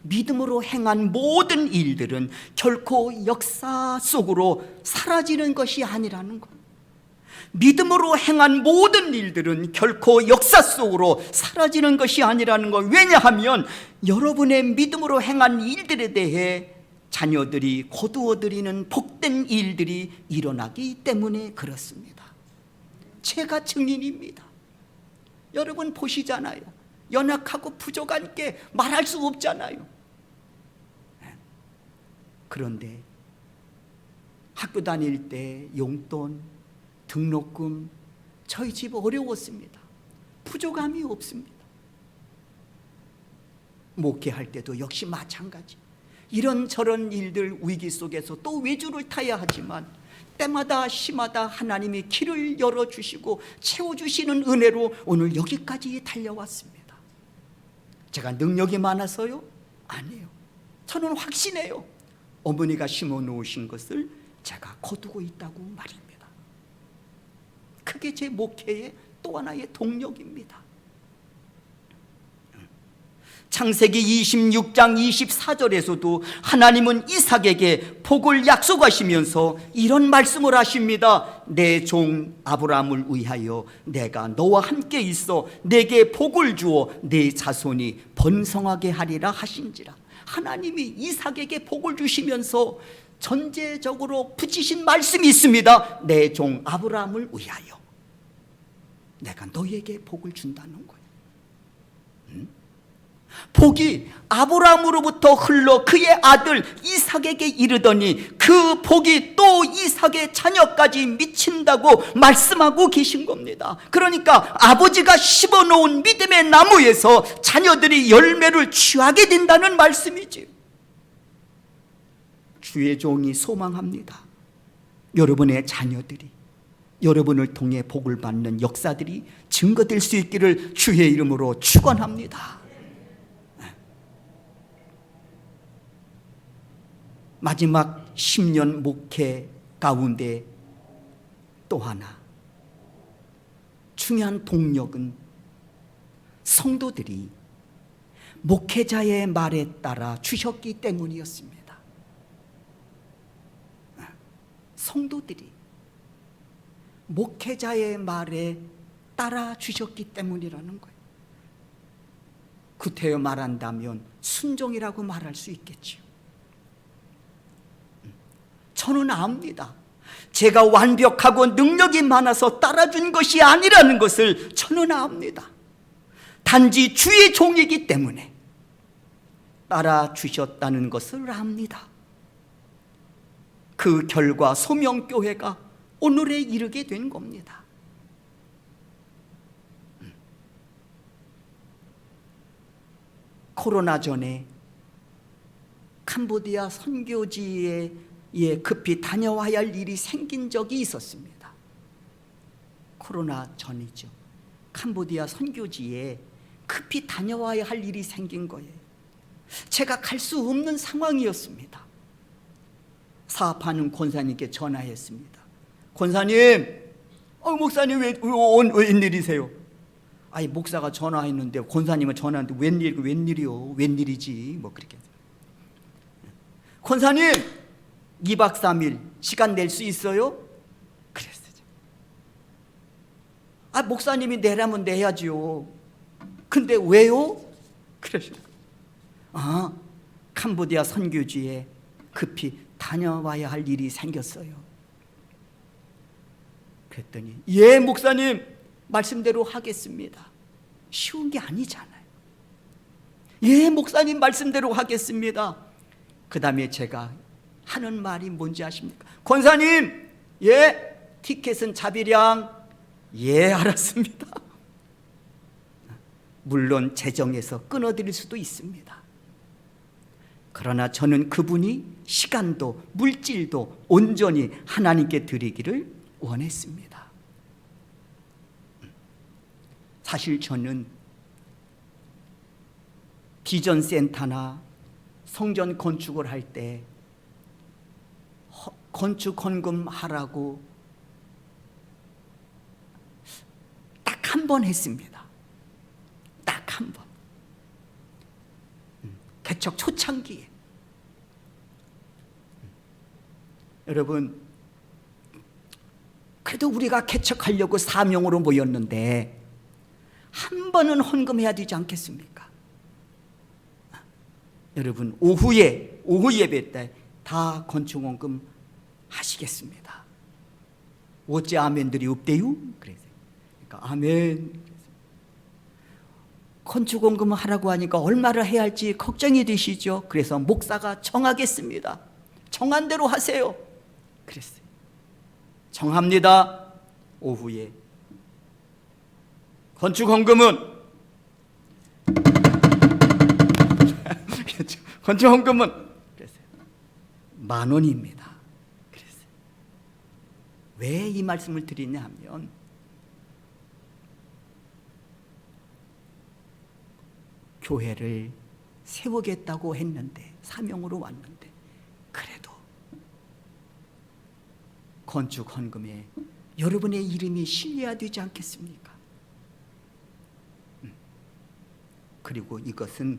믿음으로 행한 모든 일들은 결코 역사 속으로 사라지는 것이 아니라는 것. 믿음으로 행한 모든 일들은 결코 역사 속으로 사라지는 것이 아니라는 것. 왜냐하면 여러분의 믿음으로 행한 일들에 대해 자녀들이 거두어들이는 복된 일들이 일어나기 때문에 그렇습니다. 제가 증인입니다. 여러분 보시잖아요. 연약하고 부족한 게 말할 수 없잖아요. 그런데 학교 다닐 때 용돈, 등록금 저희 집 어려웠습니다. 부족함이 없습니다. 목회할 때도 역시 마찬가지. 이런저런 일들 위기 속에서 또 외주를 타야 하지만 때마다 시마다 하나님이 길을 열어주시고 채워주시는 은혜로 오늘 여기까지 달려왔습니다. 제가 능력이 많아서요? 아니에요. 저는 확신해요. 어머니가 심어놓으신 것을 제가 거두고 있다고 말입니다. 그게 제 목회의 또 하나의 동력입니다. 창세기 26장 24절에서도 하나님은 이삭에게 복을 약속하시면서 이런 말씀을 하십니다. 내 종 아브라함을 위하여 내가 너와 함께 있어 내게 복을 주어 내 자손이 번성하게 하리라 하신지라. 하나님이 이삭에게 복을 주시면서 전제적으로 붙이신 말씀이 있습니다. 내 종 아브라함을 위하여 내가 너에게 복을 준다는 거예요. 복이 아브라함으로부터 흘러 그의 아들 이삭에게 이르더니 그 복이 또 이삭의 자녀까지 미친다고 말씀하고 계신 겁니다. 그러니까 아버지가 심어놓은 믿음의 나무에서 자녀들이 열매를 취하게 된다는 말씀이지요. 주의 종이 소망합니다. 여러분의 자녀들이 여러분을 통해 복을 받는 역사들이 증거될 수 있기를 주의 이름으로 축원합니다. 마지막 10년 목회 가운데 또 하나 중요한 동력은 성도들이 목회자의 말에 따라 주셨기 때문이었습니다. 성도들이 목회자의 말에 따라 주셨기 때문이라는 거예요. 구태여 말한다면 순종이라고 말할 수 있겠지요. 저는 압니다. 제가 완벽하고 능력이 많아서 따라준 것이 아니라는 것을 저는 압니다. 단지 주의 종이기 때문에 따라주셨다는 것을 압니다. 그 결과 소명교회가 오늘에 이르게 된 겁니다. 코로나 전에 캄보디아 선교지에 급히 다녀와야 할 일이 생긴 적이 있었습니다. 코로나 전이죠. 캄보디아 선교지에 급히 다녀와야 할 일이 생긴 거예요. 제가 갈 수 없는 상황이었습니다. 사업하는 권사님께 전화했습니다. 권사님, 목사님 웬일이세요? 아니, 목사가 전화했는데 권사님은 전화했는데 웬일이요? 웬일이지? 뭐 그렇게. 권사님, 2박 3일 시간 낼 수 있어요? 그랬어요. 목사님이 내라면 내야지요. 근데 왜요? 그러시고, 캄보디아 선교지에 급히 다녀와야 할 일이 생겼어요. 그랬더니, 예, 목사님, 말씀대로 하겠습니다. 쉬운 게 아니잖아요. 예, 목사님, 말씀대로 하겠습니다. 그 다음에 제가 하는 말이 뭔지 아십니까? 권사님, 예, 티켓은 자비량, 예, 알았습니다. 물론 재정에서 끊어드릴 수도 있습니다. 그러나 저는 그분이 시간도 물질도 온전히 하나님께 드리기를 원했습니다. 사실 저는 비전센터나 성전 건축을 할 때 건축 헌금하라고 딱 한 번 했습니다. 딱 한 번. 개척 초창기에. 여러분, 그래도 우리가 개척하려고 사명으로 모였는데 한 번은 헌금해야 되지 않겠습니까? 여러분, 오후 예배 때 다 건축 헌금 하시겠습니다. 어째 아멘들이 없대요? 그래서 그러니까 아멘. 건축 헌금 하라고 하니까 얼마를 해야 할지 걱정이 되시죠? 그래서 목사가 정하겠습니다. 정한 대로 하세요. 그랬어요. 정합니다. 오후에 건축 헌금은 건축 헌금은 10,000원입니다. 그랬어요. 왜 이 말씀을 드리냐 하면 교회를 세우겠다고 했는데, 사명으로 왔는데, 그래도 건축 헌금에 여러분의 이름이 실려야 되지 않겠습니까? 그리고 이것은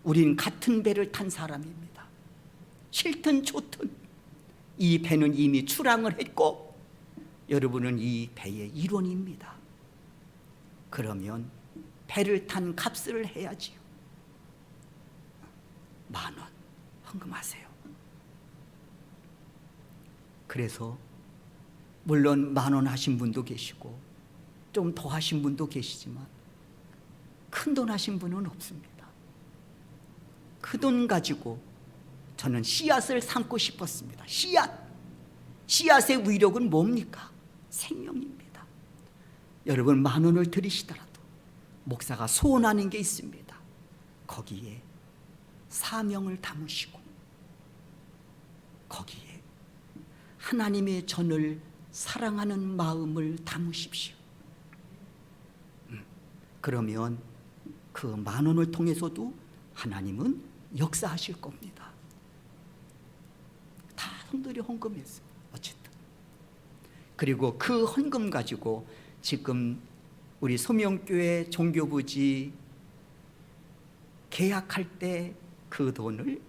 우린 같은 배를 탄 사람입니다. 싫든 좋든 이 배는 이미 출항을 했고 여러분은 이 배의 일원입니다. 그러면 배를 탄 값을 해야지요. 10,000원 헌금하세요. 그래서 물론 10,000원 하신 분도 계시고 좀 더 하신 분도 계시지만 큰 돈 하신 분은 없습니다. 그 돈 가지고 저는 씨앗을 삼고 싶었습니다. 씨앗의 위력은 뭡니까? 생명입니다. 여러분, 10,000원을 드리시더라도 목사가 소원하는 게 있습니다. 거기에 사명을 담으시고 거기에 하나님의 전을 사랑하는 마음을 담으십시오. 그러면 그 10,000원을 통해서도 하나님은 역사하실 겁니다. 다 성들이 헌금했어요. 어쨌든. 그리고 그 헌금 가지고 지금 우리 소명교회 종교부지 계약할 때 그 돈을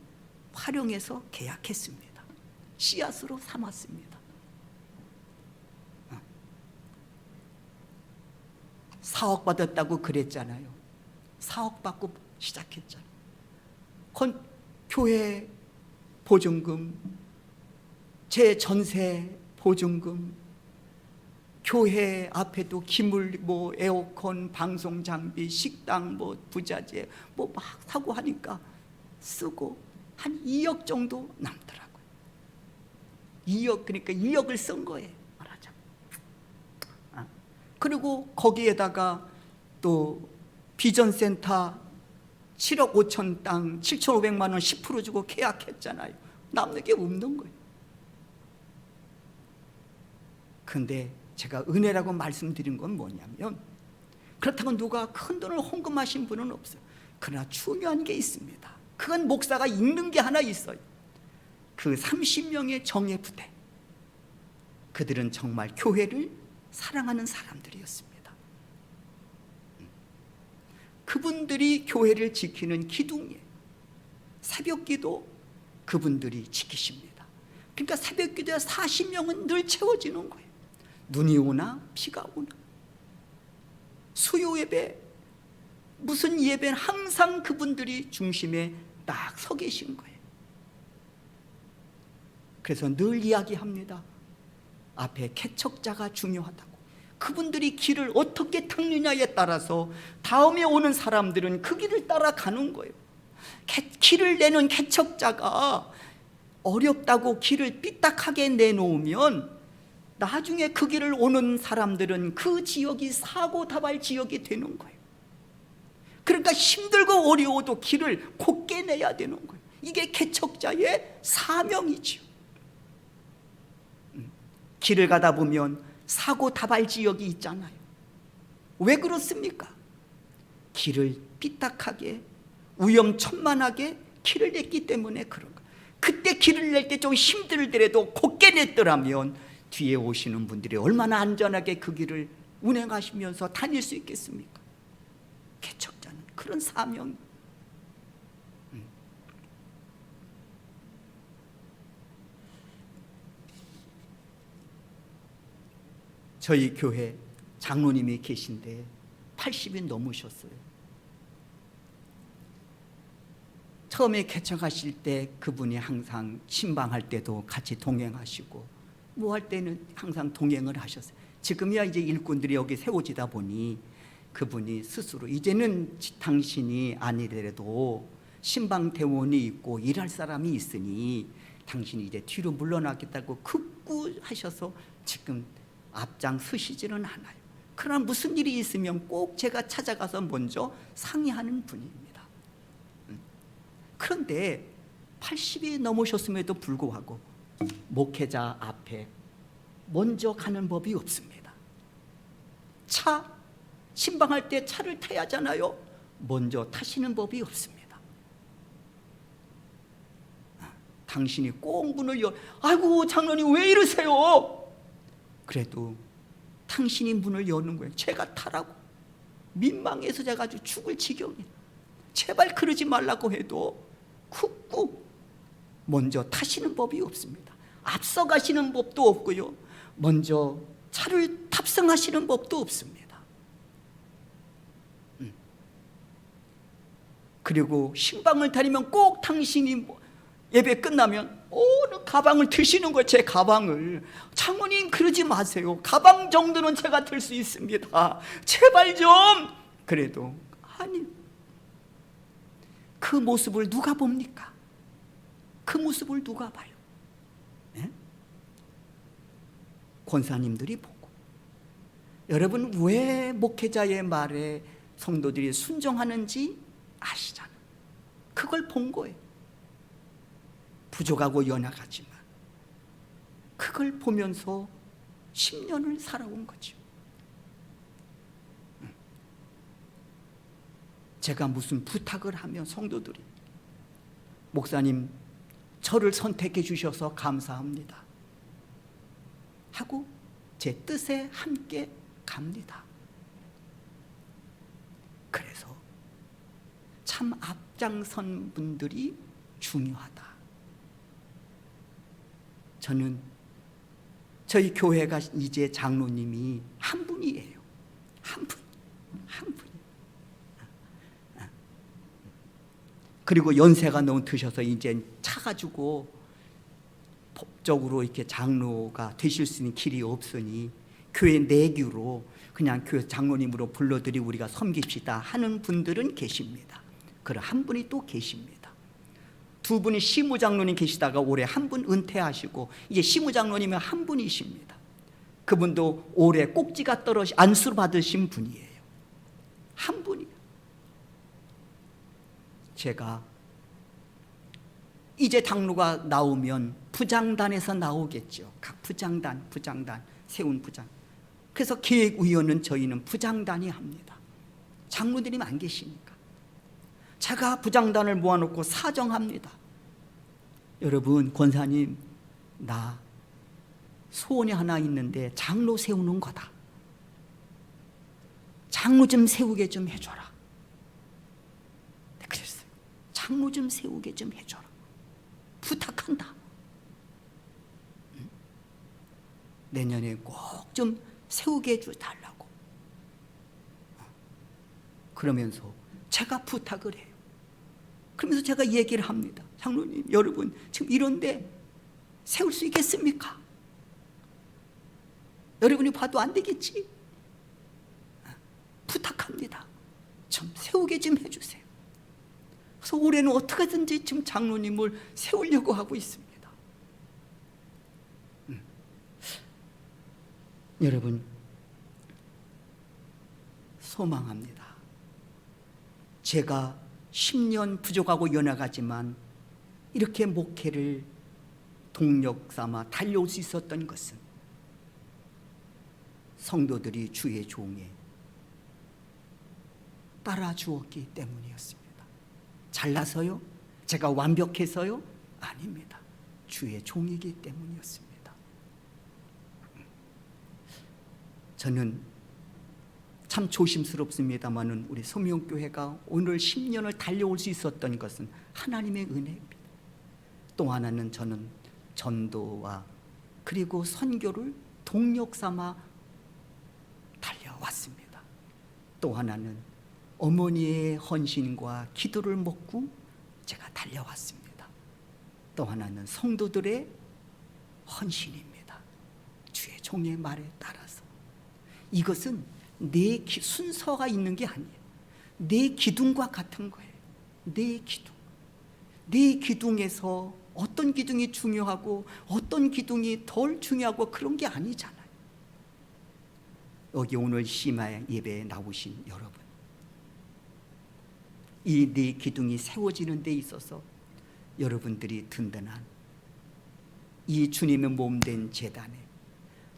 활용해서 계약했습니다. 씨앗으로 삼았습니다. 사억 받았다고 그랬잖아요. 사억 받고 시작했잖아요. 교회 보증금, 제 전세 보증금, 교회 앞에도 기물, 뭐 에어컨, 방송 장비, 식당, 뭐 부자재 뭐 막 사고 하니까 쓰고 한 2억 정도 남더라고요. 2억, 그러니까 2억을 쓴 거예요, 말하자면. 그리고 거기에다가 또 비전센터 7억 5천 땅 7,500만 원 10% 주고 계약했잖아요. 남는 게 없는 거예요. 근데 제가 은혜라고 말씀드린 건 뭐냐면, 그렇다고 누가 큰 돈을 헌금하신 분은 없어요. 그러나 중요한 게 있습니다. 그건 목사가 읽는 게 하나 있어요. 그 30명의 정예 부대, 그들은 정말 교회를 사랑하는 사람들이었습니다. 그분들이 교회를 지키는 기둥이에요. 새벽기도 그분들이 지키십니다. 그러니까 새벽기도에 40명은 늘 채워지는 거예요. 눈이 오나 비가 오나, 수요 예배, 무슨 예배는 항상 그분들이 중심에 딱 서 계신 거예요. 그래서 늘 이야기합니다. 앞에 개척자가 중요하다고. 그분들이 길을 어떻게 닦느냐에 따라서 다음에 오는 사람들은 그 길을 따라가는 거예요. 길을 내는 개척자가 어렵다고 길을 삐딱하게 내놓으면 나중에 그 길을 오는 사람들은 그 지역이 사고 다발 지역이 되는 거예요. 그러니까 힘들고 어려워도 길을 곧게 내야 되는 거예요. 이게 개척자의 사명이지요. 길을 가다 보면 사고 다발 지역이 있잖아요. 왜 그렇습니까? 길을 삐딱하게 위험천만하게 길을 냈기 때문에 그런 거예요. 그때 길을 낼 때 좀 힘들더라도 곧게 냈더라면 뒤에 오시는 분들이 얼마나 안전하게 그 길을 운행하시면서 다닐 수 있겠습니까? 개척자는 그런 사명. 저희 교회 장로님이 계신데 80이 넘으셨어요. 처음에 개척하실 때 그분이 항상 신방할 때도 같이 동행하시고 뭐 할 때는 항상 동행을 하셨어요. 지금이야 이제 일꾼들이 여기 세워지다 보니 그분이 스스로 이제는 당신이 아니더라도 신방대원이 있고 일할 사람이 있으니 당신이 이제 뒤로 물러나겠다고 극구하셔서 지금 앞장 서시지는 않아요. 그러나 무슨 일이 있으면 꼭 제가 찾아가서 먼저 상의하는 분입니다. 그런데 80이 넘으셨음에도 불구하고 목회자 앞에 먼저 가는 법이 없습니다. 신방할 때 차를 타야 하잖아요. 먼저 타시는 법이 없습니다. 당신이 꼭 문을 아이고 장로님 왜 이러세요? 그래도 당신이 문을 여는 거예요. 제가 타라고. 민망해서 제가 아주 죽을 지경이에요. 제발 그러지 말라고 해도 쿡쿡 먼저 타시는 법이 없습니다. 앞서 가시는 법도 없고요, 먼저 차를 탑승하시는 법도 없습니다. 그리고 신방을 다니면 꼭 당신이 예배 끝나면 어느 가방을 드시는 거예요. 제 가방을. 장모님 그러지 마세요. 가방 정도는 제가 들 수 있습니다. 제발 좀. 그래도 아니, 그 모습을 누가 봅니까? 그 모습을 누가 봐요? 네? 권사님들이 보고. 여러분 왜 목회자의 말에 성도들이 순종하는지 아시잖아요. 그걸 본 거예요. 부족하고 연약하지만 그걸 보면서 10년을 살아온 거죠. 제가 무슨 부탁을 하면 성도들이 목사님 저를 선택해 주셔서 감사합니다 하고 제 뜻에 함께 갑니다. 그래서 참 앞장선 분들이 중요하다. 저는 저희 교회가 이제 장로님이 한 분이에요. 한 분. 그리고 연세가 너무 드셔서 이제 차 가지고 적으로 이렇게 장로가 되실 수 있는 길이 없으니 교회 내규로 그냥 교회 장로님으로 불러들이고 우리가 섬깁시다 하는 분들은 계십니다. 그럼 한 분이 또 계십니다. 두 분이 시무장로님 계시다가 올해 한 분 은퇴하시고 이제 시무장로님은 한 분이십니다. 그분도 올해 꼭지가 떨어지 안수를 받으신 분이에요. 한 분이에요. 제가 이제 장로가 나오면 부장단에서 나오겠죠. 각 부장단 세운 부장. 그래서 기획위원은 저희는 부장단이 합니다. 장로들이 안 계시니까 제가 부장단을 모아놓고 사정합니다. 여러분, 권사님, 나 소원이 하나 있는데 장로 세우는 거다. 장로 좀 세우게 좀 해줘라. 그랬어요. 장로 좀 세우게 좀 해줘라. 부탁한다. 내년에 꼭 좀 세우게 해달라고. 그러면서 제가 부탁을 해요. 그러면서 제가 얘기를 합니다. 장로님, 여러분 지금 이런데 세울 수 있겠습니까? 여러분이 봐도 안 되겠지? 부탁합니다. 좀 세우게 좀 해주세요. 그래서 올해는 어떻게든지 지금 장로님을 세우려고 하고 있습니다. 여러분, 소망합니다. 제가 10년 부족하고 연약하지만 이렇게 목회를 동력 삼아 달려올 수 있었던 것은 성도들이 주의 종에 따라주었기 때문이었습니다. 잘나서요? 제가 완벽해서요? 아닙니다. 주의 종이기 때문이었습니다. 저는 참 조심스럽습니다마는 우리 소명교회가 오늘 10년을 달려올 수 있었던 것은 하나님의 은혜입니다. 또 하나는 저는 전도와 그리고 선교를 동력 삼아 달려왔습니다. 또 하나는 어머니의 헌신과 기도를 먹고 제가 달려왔습니다. 또 하나는 성도들의 헌신입니다. 주의 종의 말에 따라서. 이것은 내 순서가 있는 게 아니에요. 내 기둥과 같은 거예요. 내 기둥. 내 기둥에서 어떤 기둥이 중요하고 어떤 기둥이 덜 중요하고 그런 게 아니잖아요. 여기 오늘 심야 예배에 나오신 여러분, 이 네 기둥이 세워지는 데 있어서 여러분들이 든든한 이 주님의 몸된 제단에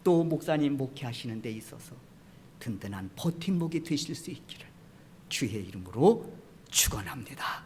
또 목사님 목회하시는 데 있어서 든든한 버팀목이 되실 수 있기를 주의 이름으로 축원합니다.